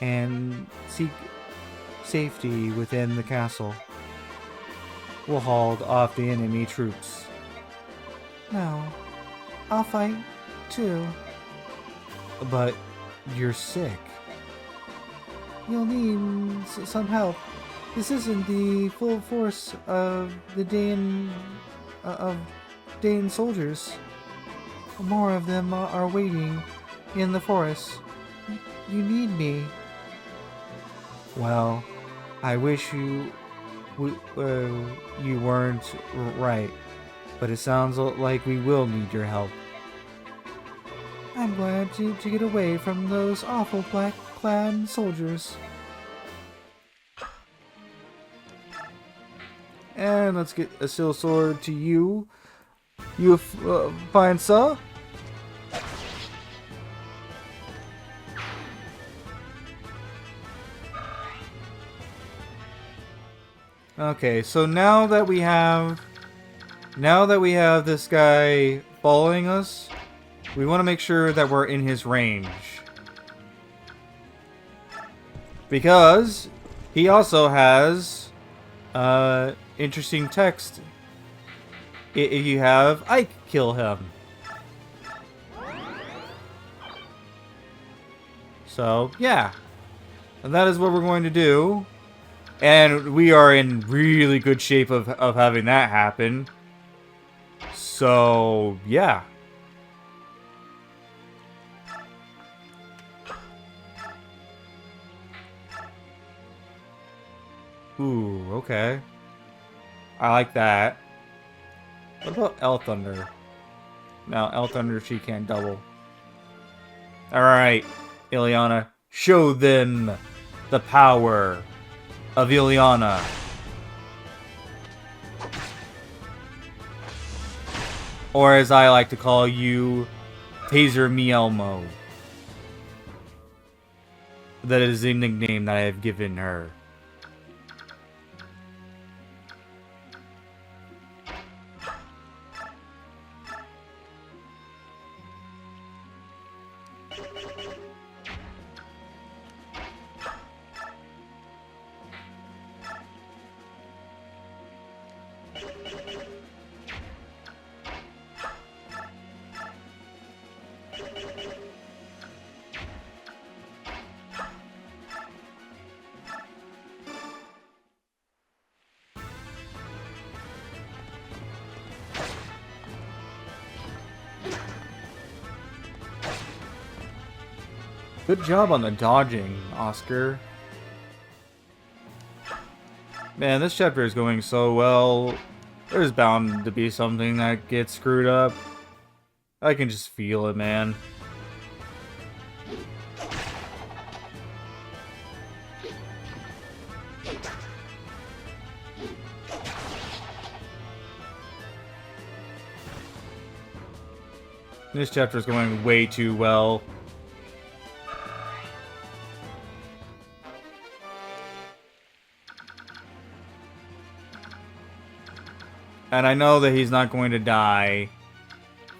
and seek safety within the castle. We'll hold off the enemy troops. No, I'll fight too. But you're sick. You'll need some help. This isn't the full force of the Dayan soldiers. More of them are waiting in the forest. You need me. Well, I wish you weren't right, but it sounds like we will need your help. I'm glad to get away from those awful black-clad soldiers. And let's get a steel sword to you. You fine, sir? Okay, so now that we have this guy following us, we want to make sure that we're in his range. Because he also has interesting text. If you have Ike kill him. So, yeah. And that is what we're going to do. And we are in really good shape of having that happen. So, yeah. Ooh, okay. I like that. What about L Thunder? No, L Thunder, she can't double. Alright, Ileana. Show them the power of Ileana. Or as I like to call you, Taser Me Elmo. That is the nickname that I have given her. Good job on the dodging, Oscar. Man, this chapter is going so well. There's bound to be something that gets screwed up. I can just feel it, man. This chapter is going way too well. And I know that he's not going to die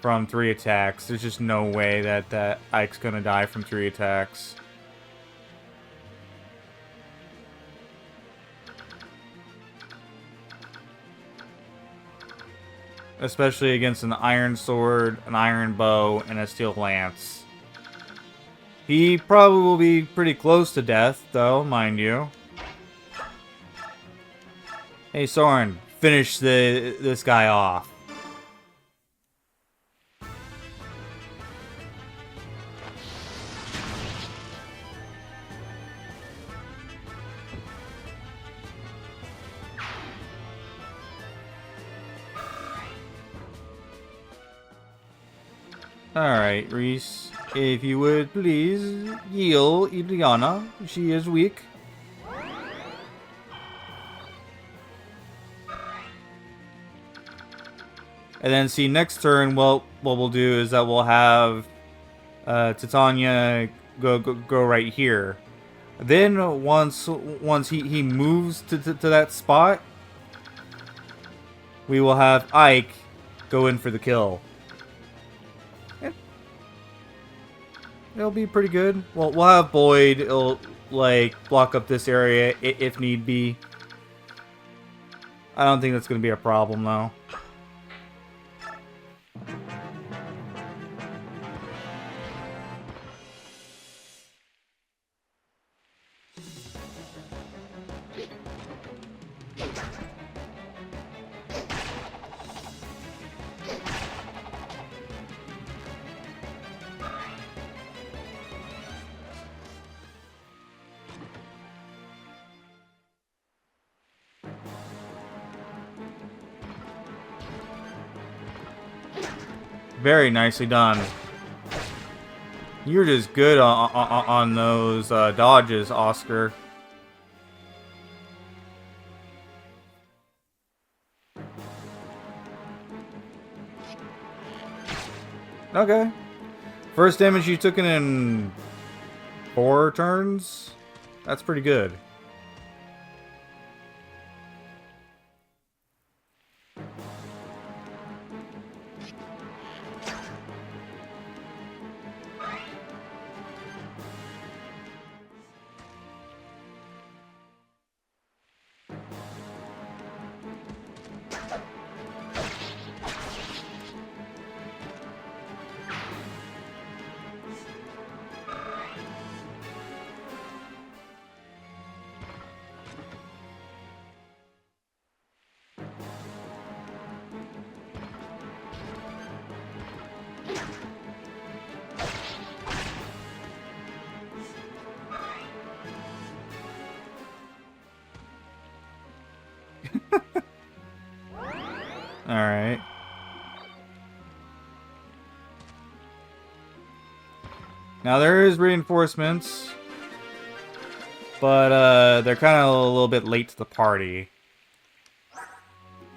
from 3 attacks. There's just no way that Ike's going to die from 3 attacks. Especially against an iron sword, an iron bow, and a steel lance. He probably will be pretty close to death, though, mind you. Hey, Soren, finish this guy off. Alright, Reese. If you would please heal Ileana. She is weak. And then see, next turn, well, what we'll do is that we'll have Titania go right here. Then once he moves to that spot, we will have Ike go in for the kill. It'll be pretty good. Well, we'll have Boyd. It'll like block up this area if need be. I don't think that's gonna be a problem though. Very nicely done. You're just good on those dodges, Oscar. Okay. First damage you took in 4 turns? That's pretty good. Alright. Now there is reinforcements, but they're kind of a little bit late to the party.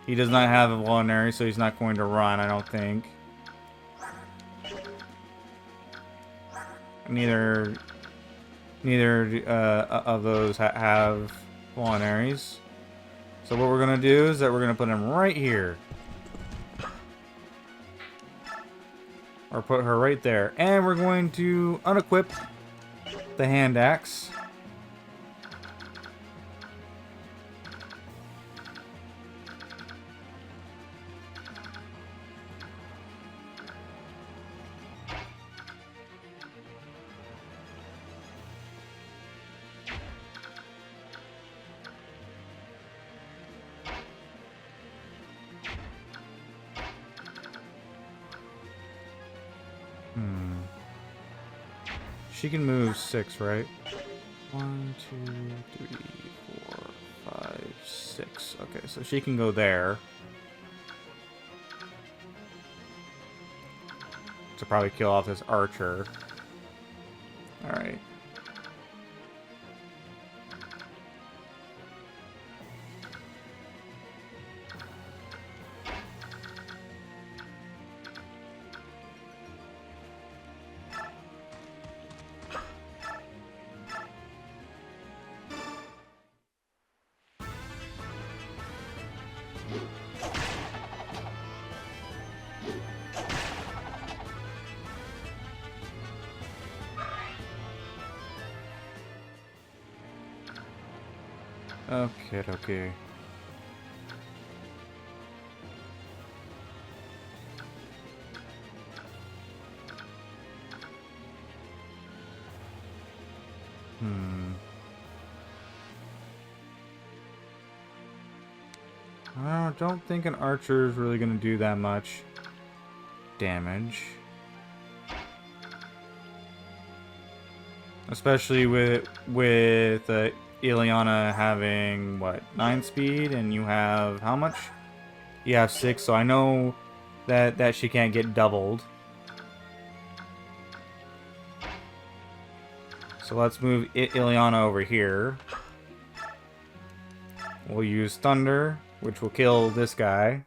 He does not have a vulnerary, so he's not going to run, I don't think. Neither of those have vulneraries. So what we're gonna do is that we're gonna put him right here. Or put her right there. And we're going to unequip the hand axe. She can move 6, right? 1, 2, 3, 4, 5, 6. Okay, so she can go there. To probably kill off this archer. Alright. Okay. I don't think an archer is really going to do that much damage. Especially with Ileana having, what, 9 speed, and you have how much? You have 6, so I know that she can't get doubled. So let's move Ileana over here. We'll use Thunder, which will kill this guy.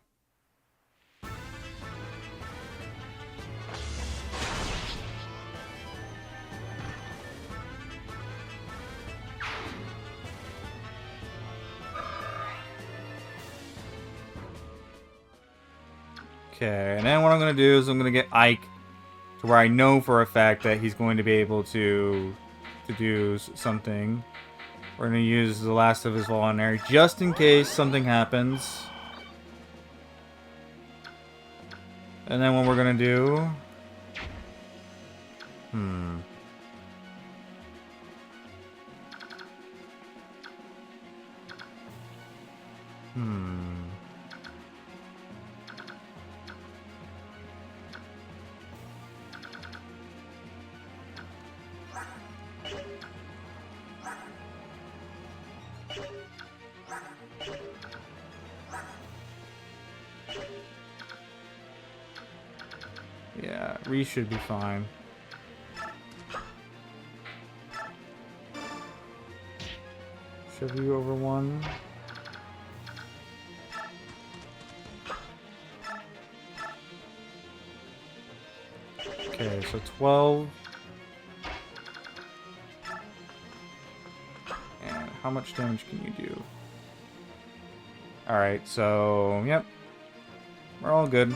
Okay, and then what I'm going to do is I'm going to get Ike to where I know for a fact that he's going to be able to do something. We're going to use the last of his vulnerary just in case something happens. And then what we're going to do... Yeah, Reese should be fine. Shove you over 1. Okay, so 12. And how much damage can you do? Alright, so, yep. We're all good.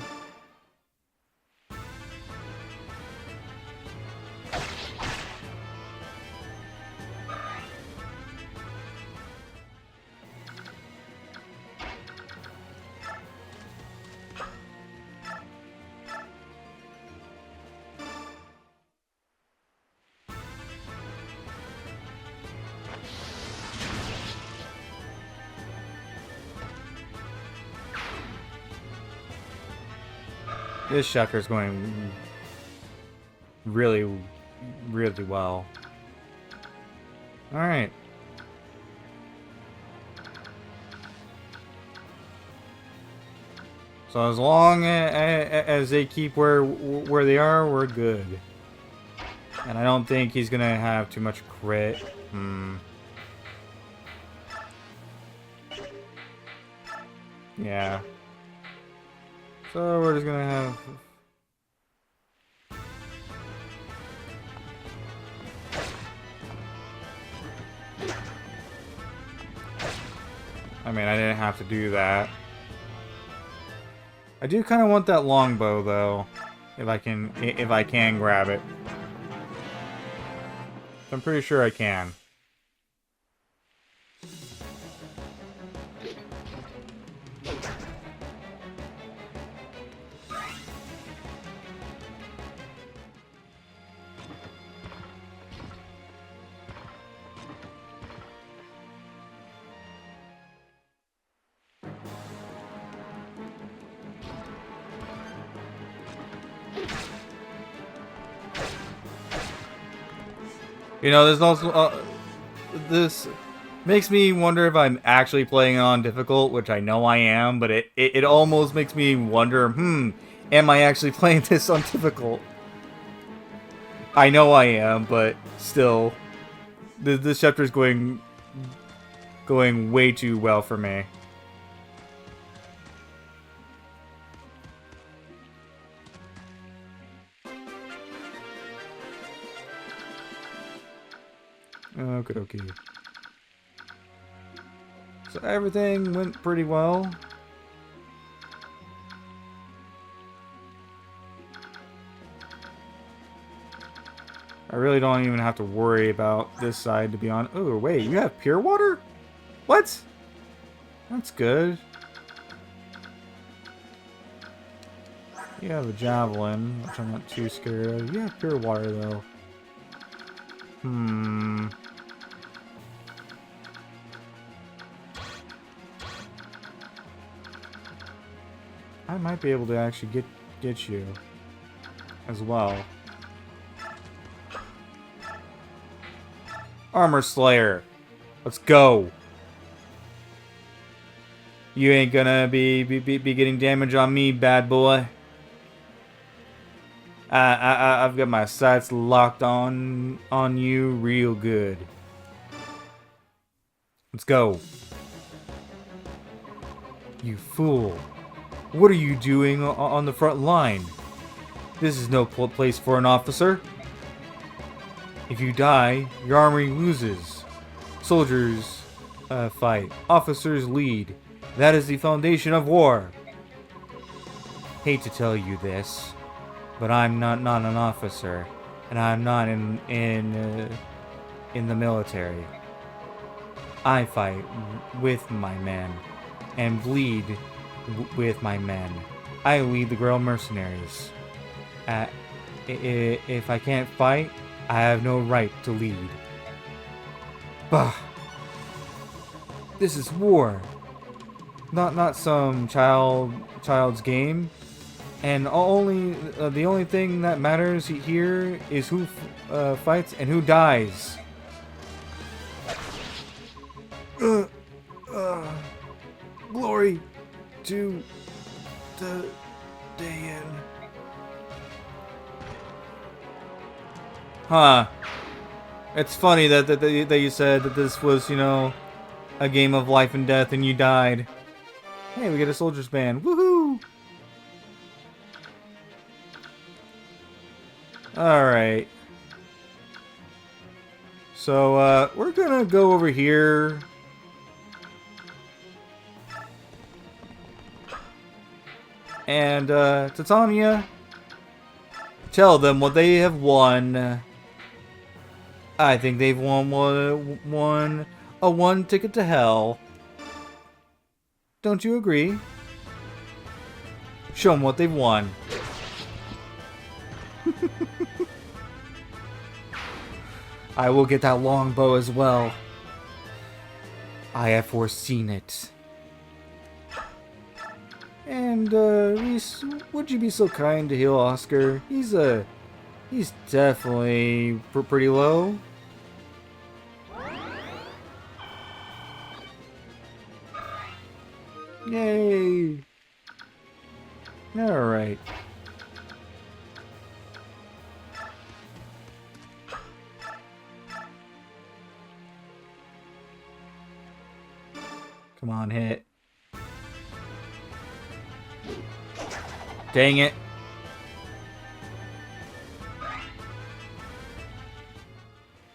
This Shacker's going really, really well. Alright. So as long as they keep where they are, we're good. And I don't think he's gonna have too much crit. Yeah. So we're just gonna have... I mean, I didn't have to do that. I do kind of want that longbow, though. If I can grab it. I'm pretty sure I can. You know, there's also this makes me wonder if I'm actually playing on difficult, which I know I am, but it almost makes me wonder, am I actually playing this on difficult? I know I am, but still, this chapter is going way too well for me. Okay. So everything went pretty well. I really don't even have to worry about this side, to be honest. Oh, wait, you have pure water? What? That's good. You have a javelin, which I'm not too scared of. You have pure water, though. I might be able to actually get you as well. Armor Slayer, let's go. You ain't gonna be getting damage on me, bad boy. I've got my sights locked on you real good. Let's go. You fool. What are you doing on the front line? This is no place for an officer. If you die, your army loses. Soldiers fight. Officers lead. That is the foundation of war. Hate to tell you this, but I'm not an officer, and I'm not in the military. I fight with my men, and bleed with my men. I lead the Grail Mercenaries. If I can't fight, I have no right to lead. Bah! This is war. Not some child's game. And the only thing that matters here is who fights and who dies. Glory to the Dayan. Huh. It's funny that you said that this was, you know, a game of life and death and you died. Hey, we get a soldier's band. Woohoo! Alright. So, we're gonna go over here. And, Titania, tell them what they have won. I think they've won a one ticket to hell. Don't you agree? Show them what they've won. I will get that longbow as well. I have foreseen it. And, Reese, would you be so kind to heal Oscar? He's definitely pretty low. Yay! Alright. Come on, hit. Dang it.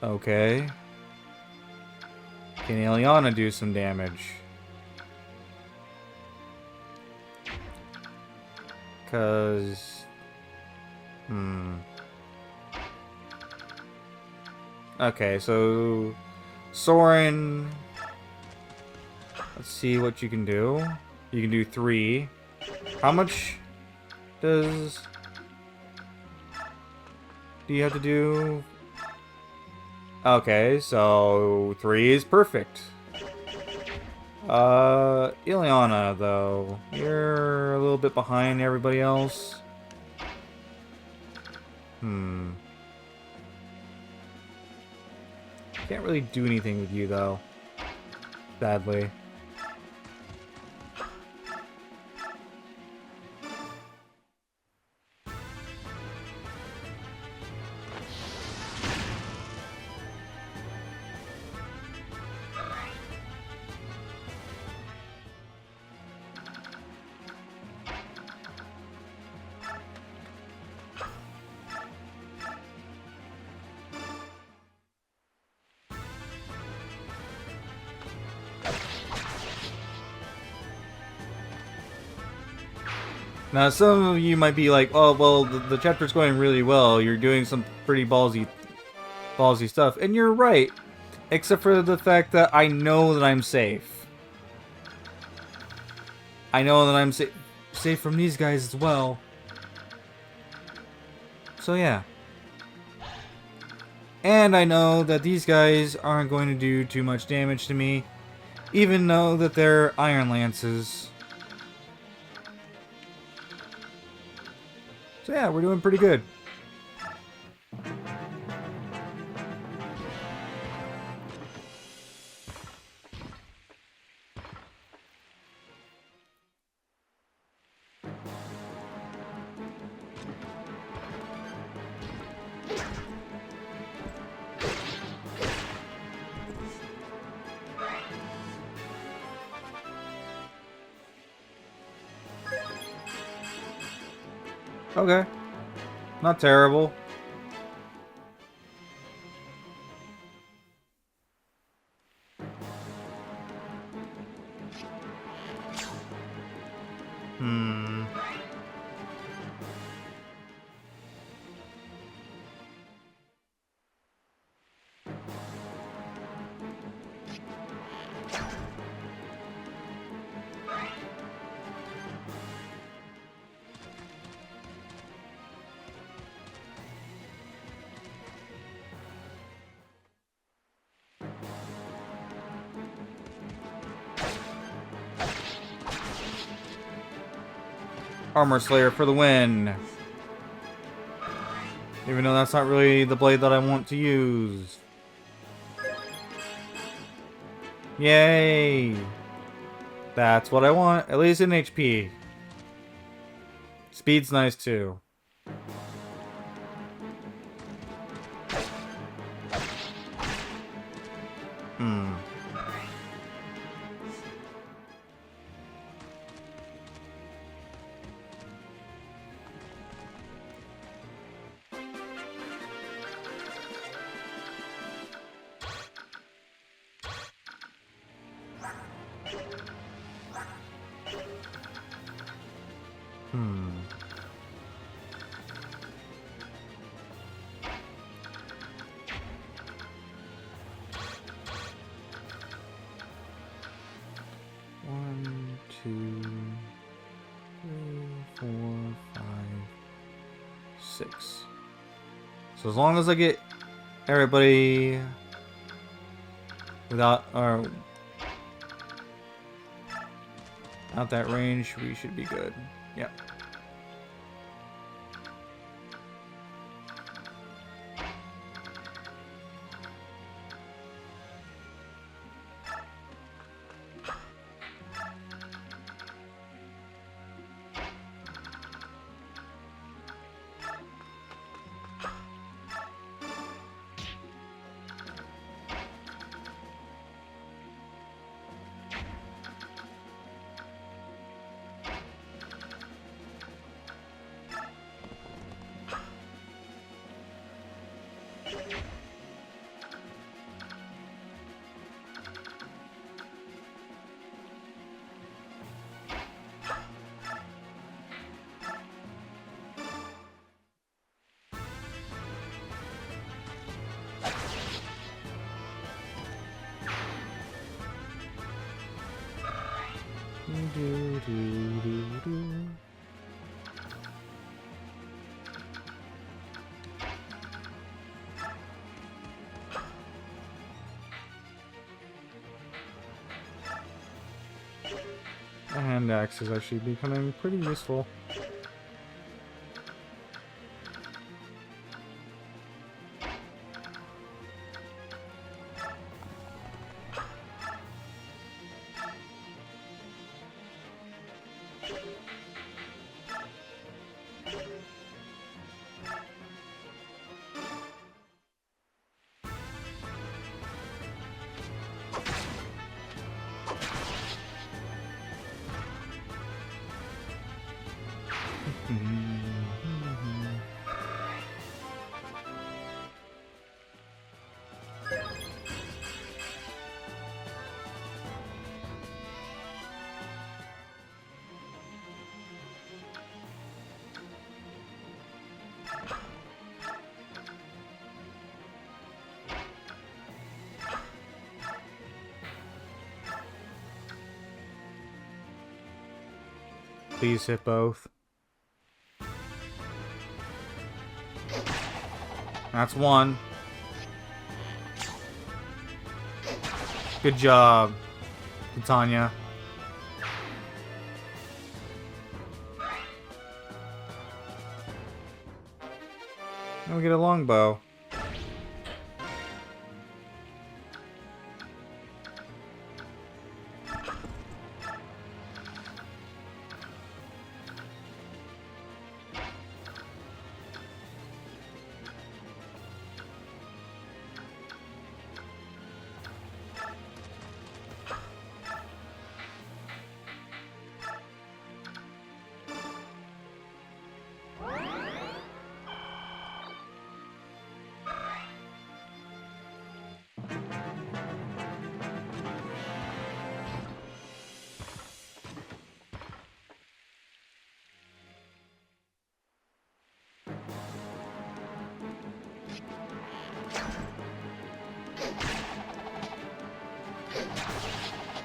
Okay. Can Ileana do some damage? Cause... Okay, so... Soren... Let's see what you can do. You can do 3. How much does... do you have to do? Okay, so 3 is perfect. Ileana, though. You're a little bit behind everybody else. Can't really do anything with you, though. Sadly. Now, some of you might be like, oh, well, the chapter's going really well. You're doing some pretty ballsy stuff. And you're right. Except for the fact that I know that I'm safe. I know that I'm safe from these guys as well. So, yeah. And I know that these guys aren't going to do too much damage to me. Even though that they're Iron Lances. So yeah, we're doing pretty good. Okay. Not terrible. Armor Slayer for the win. Even though that's not really the blade that I want to use. Yay! That's what I want, at least in HP. Speed's nice too. One, two, three, 4, 5, 6. So as long as I get everybody without out that range, we should be good. Yep. do, do, do, do. A hand axe is actually becoming pretty useful. Please hit both. That's one. Good job, Tanya. Now we get a longbow.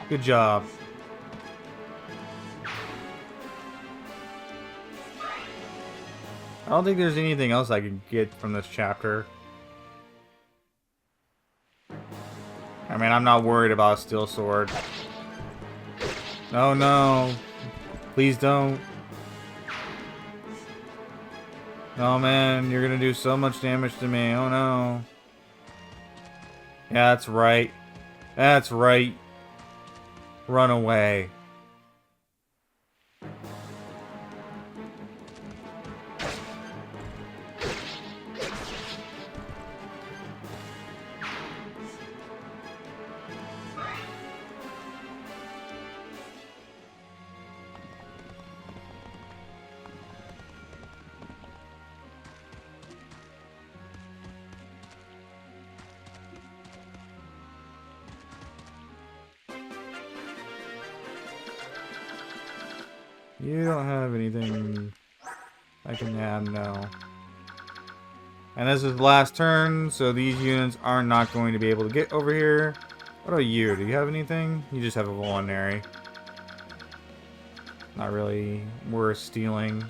Good job. I don't think there's anything else I can get from this chapter. I mean, I'm not worried about a steel sword. No, no. Please don't. Oh man, you're gonna do so much damage to me. Oh no. Yeah, that's right. That's right. Run away. You don't have anything I can add, no. And this is the last turn, so these units are not going to be able to get over here. What about you? Do you have anything? You just have a voluntary. Not really worth stealing.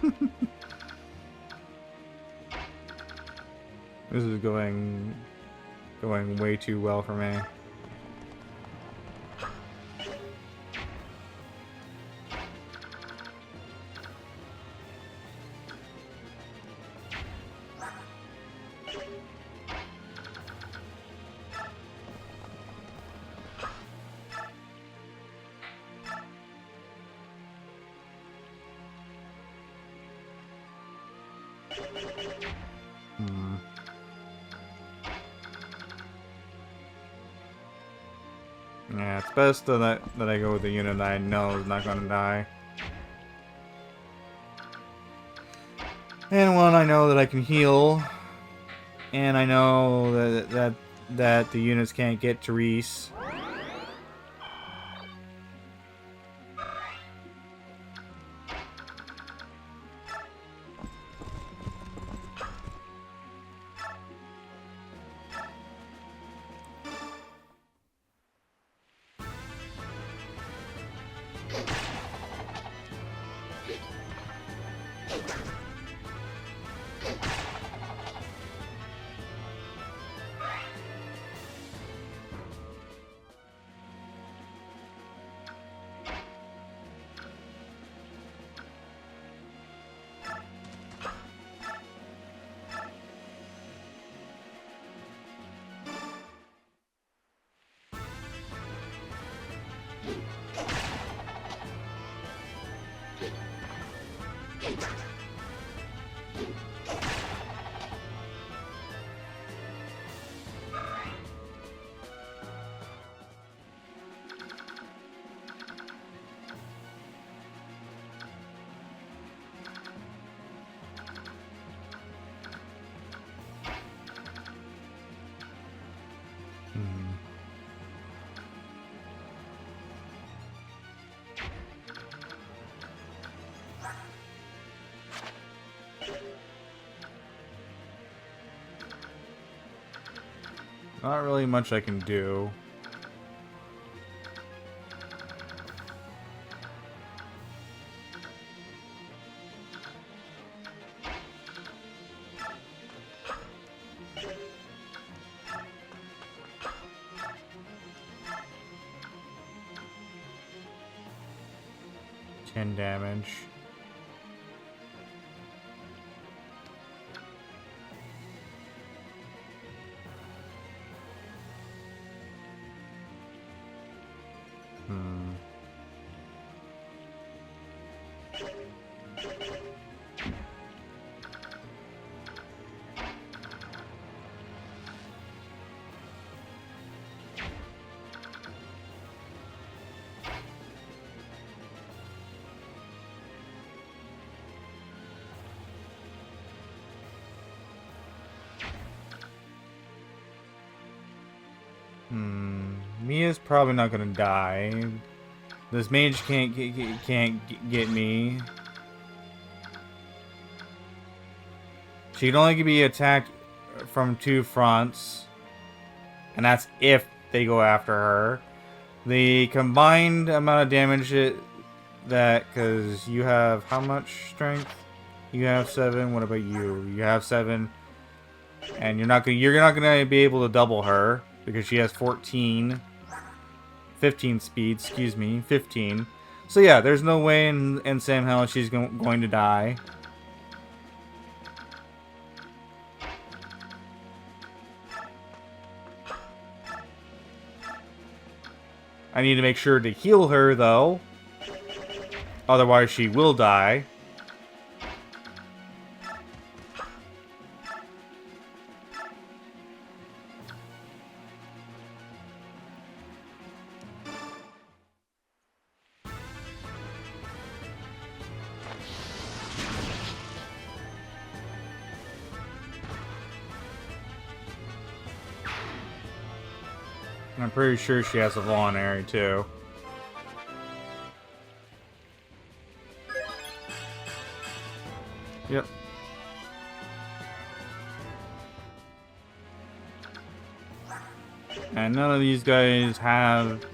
This is going way too well for me. Yeah, it's best that I go with the unit I know is not gonna die. And one I know that I can heal. And I know that the units can't get to Reese. Not really much I can do. Ten damage. Mia's probably not gonna die. This mage can't get me. She can only be attacked from 2 fronts, and that's if they go after her. The combined amount of damage because you have how much strength? You have 7. What about you? You have 7, and you're not gonna be able to double her because she has 15 speed. Excuse me, 15. So yeah, there's no way in Sam hell she's going to die. I need to make sure to heal her, though. Otherwise, she will die. I'm pretty sure she has a vulnerary, too. Yep. And none of these guys have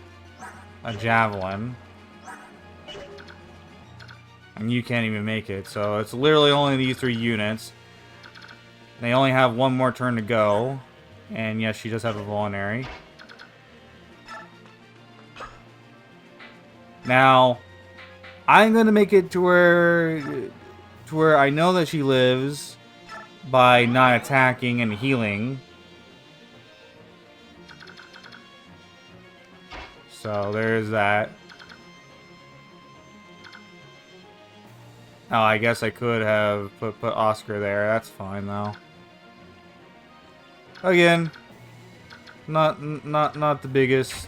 a javelin. And you can't even make it. So it's literally only these 3 units. They only have one more turn to go. And yes, she does have a vulnerary. Now, I'm going to make it to where I know that she lives by not attacking and healing. So there's that. Oh, I guess I could have put Oscar there. That's fine though. Again, not the biggest.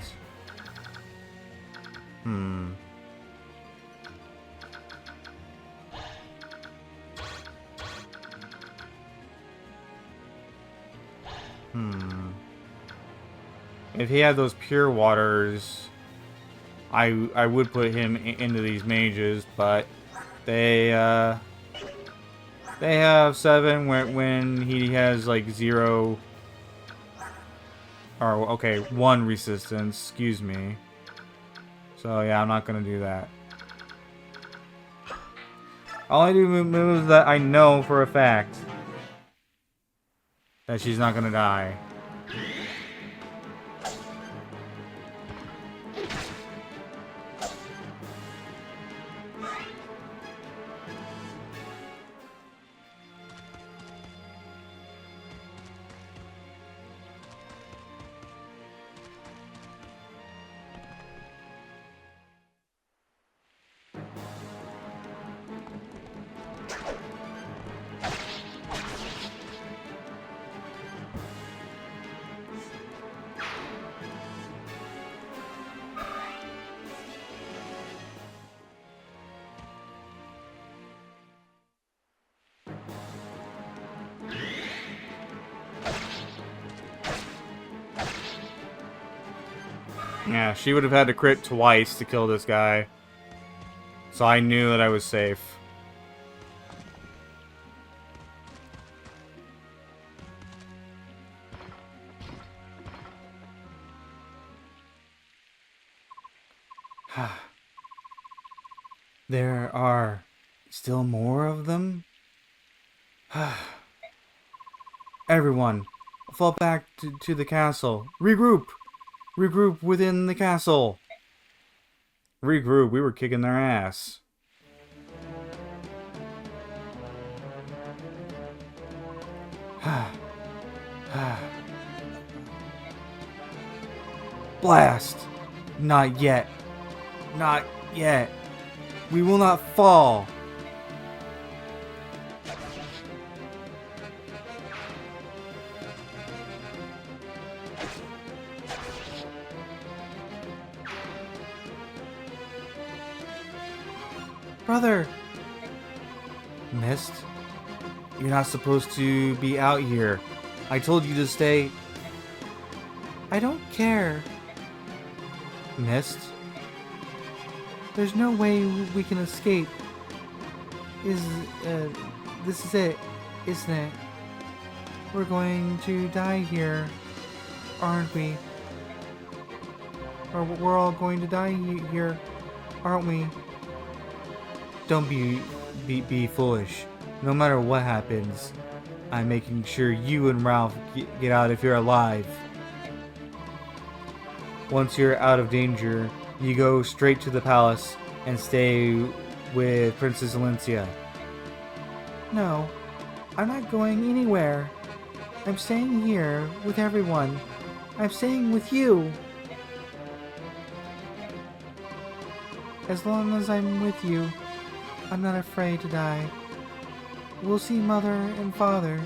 If he had those pure waters, I would put him into these mages, but they have 7 when he has like 0 or okay 1 resistance. Excuse me. So yeah, I'm not gonna do that. I'll only do moves that I know for a fact that she's not gonna die. Yeah, she would have had to crit twice to kill this guy. So I knew that I was safe. There are still more of them? Everyone, fall back to the castle. Regroup! Regroup within the castle. Regroup, we were kicking their ass. Blast! Not yet. Not yet. We will not fall. Brother! Mist? You're not supposed to be out here. I told you to stay. I don't care. Mist? There's no way we can escape. This is it, isn't it? We're going to die here, aren't we? Or we're all going to die here, aren't we? Don't be foolish. No matter what happens, I'm making sure you and Ralph get out if you're alive. Once you're out of danger, you go straight to the palace and stay with Princess Valencia. No, I'm not going anywhere. I'm staying here with everyone. I'm staying with you. As long as I'm with you, I'm not afraid to die. We'll see Mother and Father.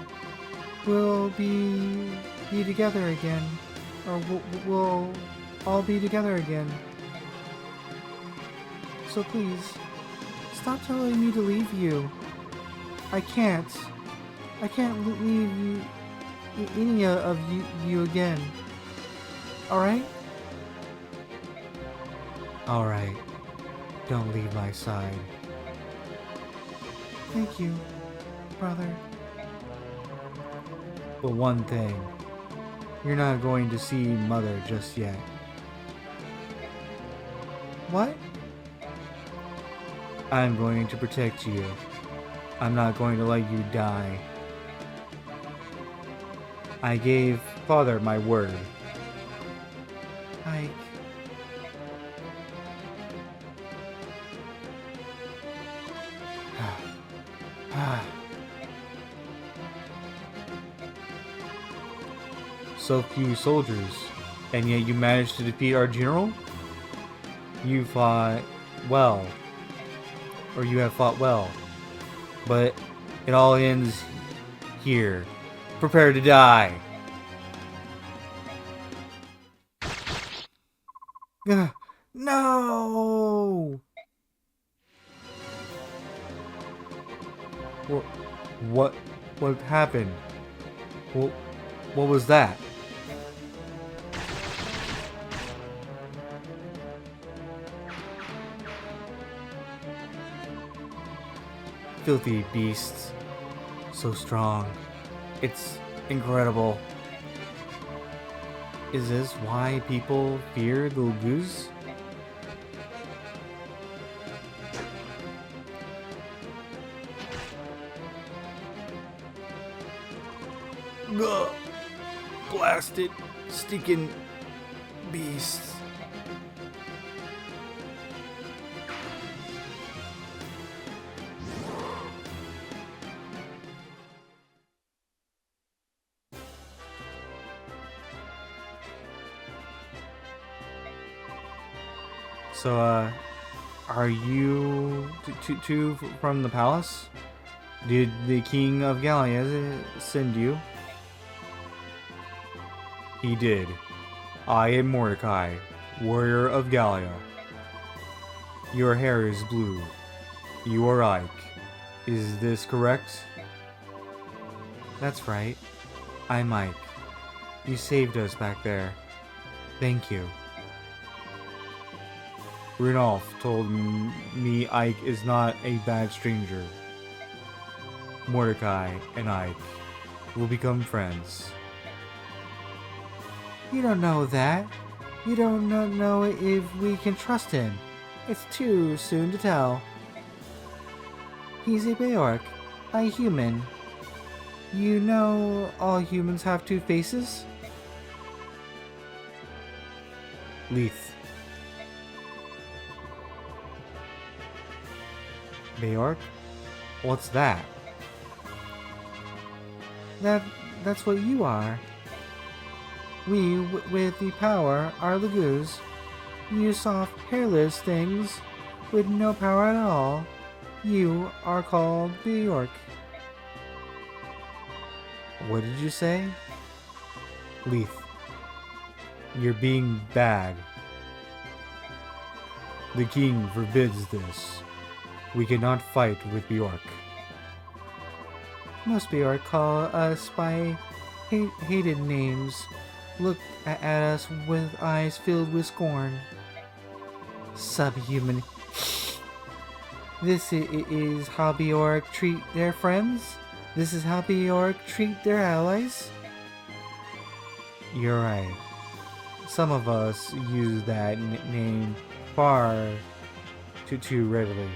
We'll be together again. Or we'll all be together again. So please, stop telling me to leave you. I can't leave you, any of you again. Alright? Alright. Don't leave my side. Thank you, brother. But one thing, you're not going to see Mother just yet. What? I'm going to protect you. I'm not going to let you die. I gave Father my word. Ike. So few soldiers, and yet you managed to defeat our general? You fought well, or you have fought well, but it all ends here. Prepare to die. No! What? What happened? What was that? Filthy beasts. So strong. It's incredible. Is this why people fear the Laguz? Ugh. Blasted, stinking beasts. So, are you two from the palace? Did the King of Gallia send you? He did. I am Mordecai, warrior of Gallia. Your hair is blue. You are Ike. Is this correct? That's right. I'm Ike. You saved us back there. Thank you. Rudolph told me Ike is not a bad stranger. Mordecai and Ike will become friends. You don't know that. You don't know if we can trust him. It's too soon to tell. He's a Beorc, a human. You know all humans have two faces? Leith. Beorc? What's that? That's what you are. We, with the power, are Laguz. You soft, hairless things with no power at all. You are called Beorc. What did you say? Leith. You're being bad. The king forbids this. We cannot fight with Beorc. Most Beorc call us by hated names. Look at us with eyes filled with scorn. Subhuman. This is how Beorc treat their friends? This is how Beorc treat their allies? You're right. Some of us use that name far too readily.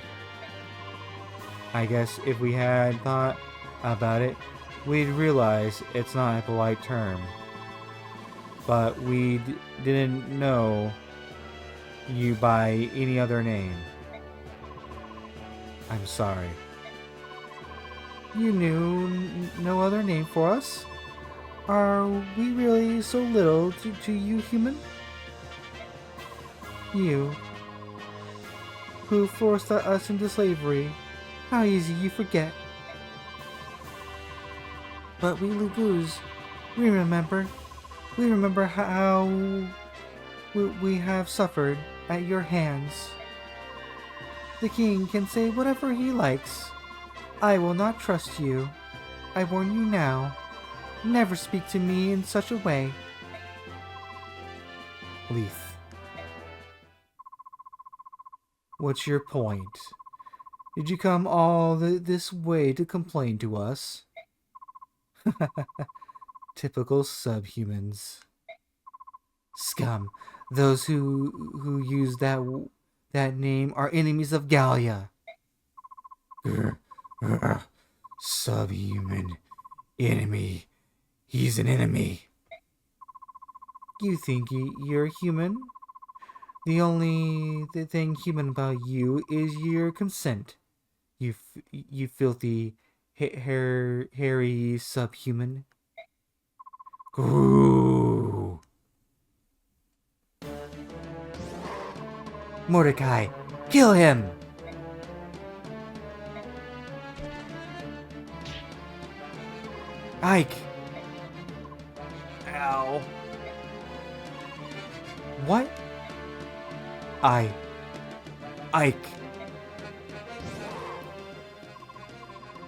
I guess if we had thought about it, we'd realize it's not a polite term. But we didn't know you by any other name. I'm sorry. You knew no other name for us? Are we really so little to you, human? You, who forced us into slavery, how easy you forget. But we Laguz, we remember. We remember how we have suffered at your hands. The king can say whatever he likes. I will not trust you. I warn you now. Never speak to me in such a way. Leith. What's your point? Did you come all this way to complain to us? Typical subhumans. Scum. Those who use that name are enemies of Gallia. Subhuman. Enemy. He's an enemy. You think you're human? The only thing human about you is your consent. You filthy, hairy subhuman. Ooh. Mordecai, kill him! Ike! Ow. What? Ike.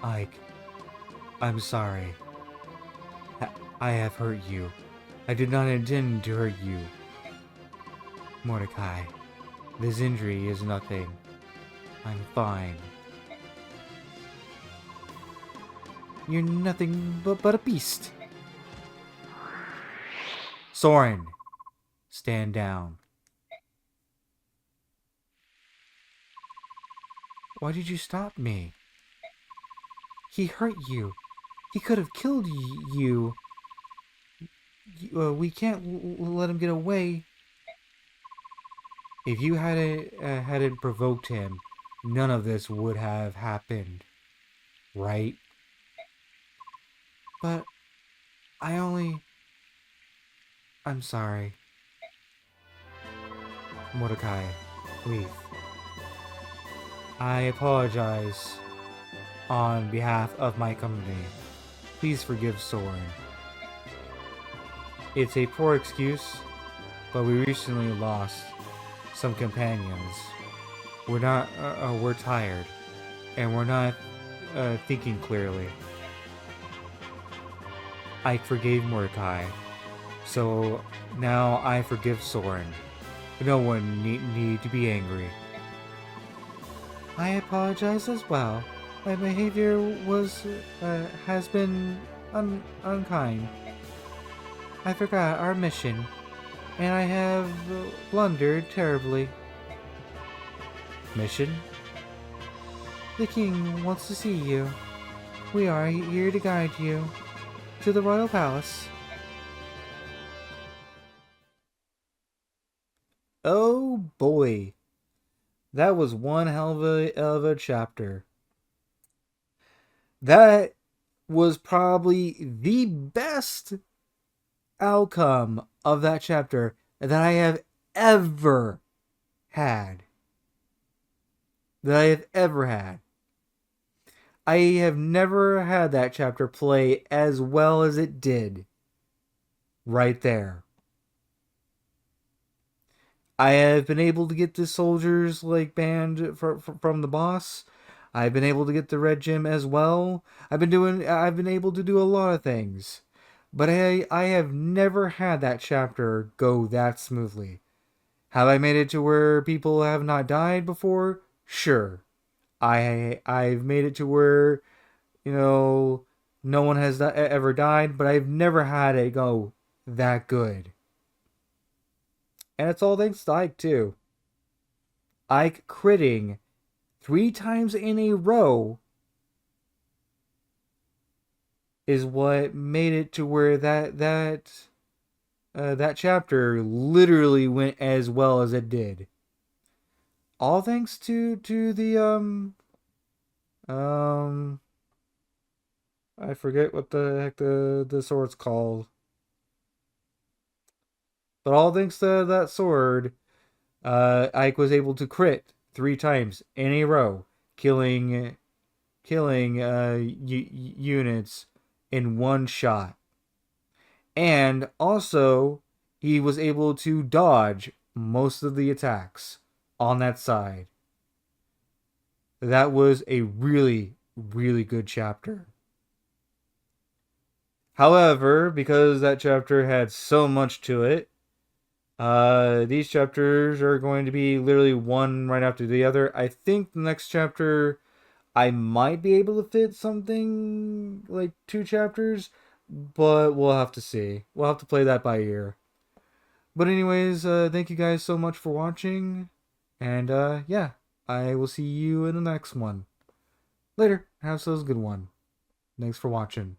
Ike. I'm sorry. I have hurt you. I did not intend to hurt you. Mordecai, this injury is nothing. I'm fine. You're nothing but a beast. Soren, stand down. Why did you stop me? He hurt you. He could have killed you. We can't let him get away. If you hadn't provoked him, none of this would have happened, right? But I'm sorry. Mordecai, leave. I apologize on behalf of my company. Please forgive Soren. It's a poor excuse, but we recently lost some companions. We're tired, and we're not thinking clearly. I forgave Mordecai, so now I forgive Soren. No one need to be angry. I apologize as well. My behavior has been unkind. I forgot our mission, and I have blundered terribly. Mission? The king wants to see you. We are here to guide you to the royal palace. Oh boy. That was one hell of a chapter. That was probably the best outcome of that chapter that I have ever had. I have never had that chapter play as well as it did right there. I have been able to get the soldiers banned from the boss. I've been able to get the red gem as well. I've been able to do a lot of things. But I have never had that chapter go that smoothly. Have I made it to where people have not died before? Sure. I've made it to where, no one has ever died, but I've never had it go that good. And it's all thanks to Ike, too. Ike critting 3 times in a row is what made it to where that chapter literally went as well as it did. All thanks to the I forget what the heck the sword's called. But all thanks to that sword, Ike was able to crit 3 times in a row, killing units in one shot. And also, he was able to dodge most of the attacks on that side. That was a really, really good chapter. However, because that chapter had so much to it, these chapters are going to be literally one right after the other. I think the next chapter, I might be able to fit something like 2 chapters, but we'll have to see. We'll have to play that by ear. But anyways, thank you guys so much for watching. And yeah, I will see you in the next one. Later. Have yourselves a good one. Thanks for watching.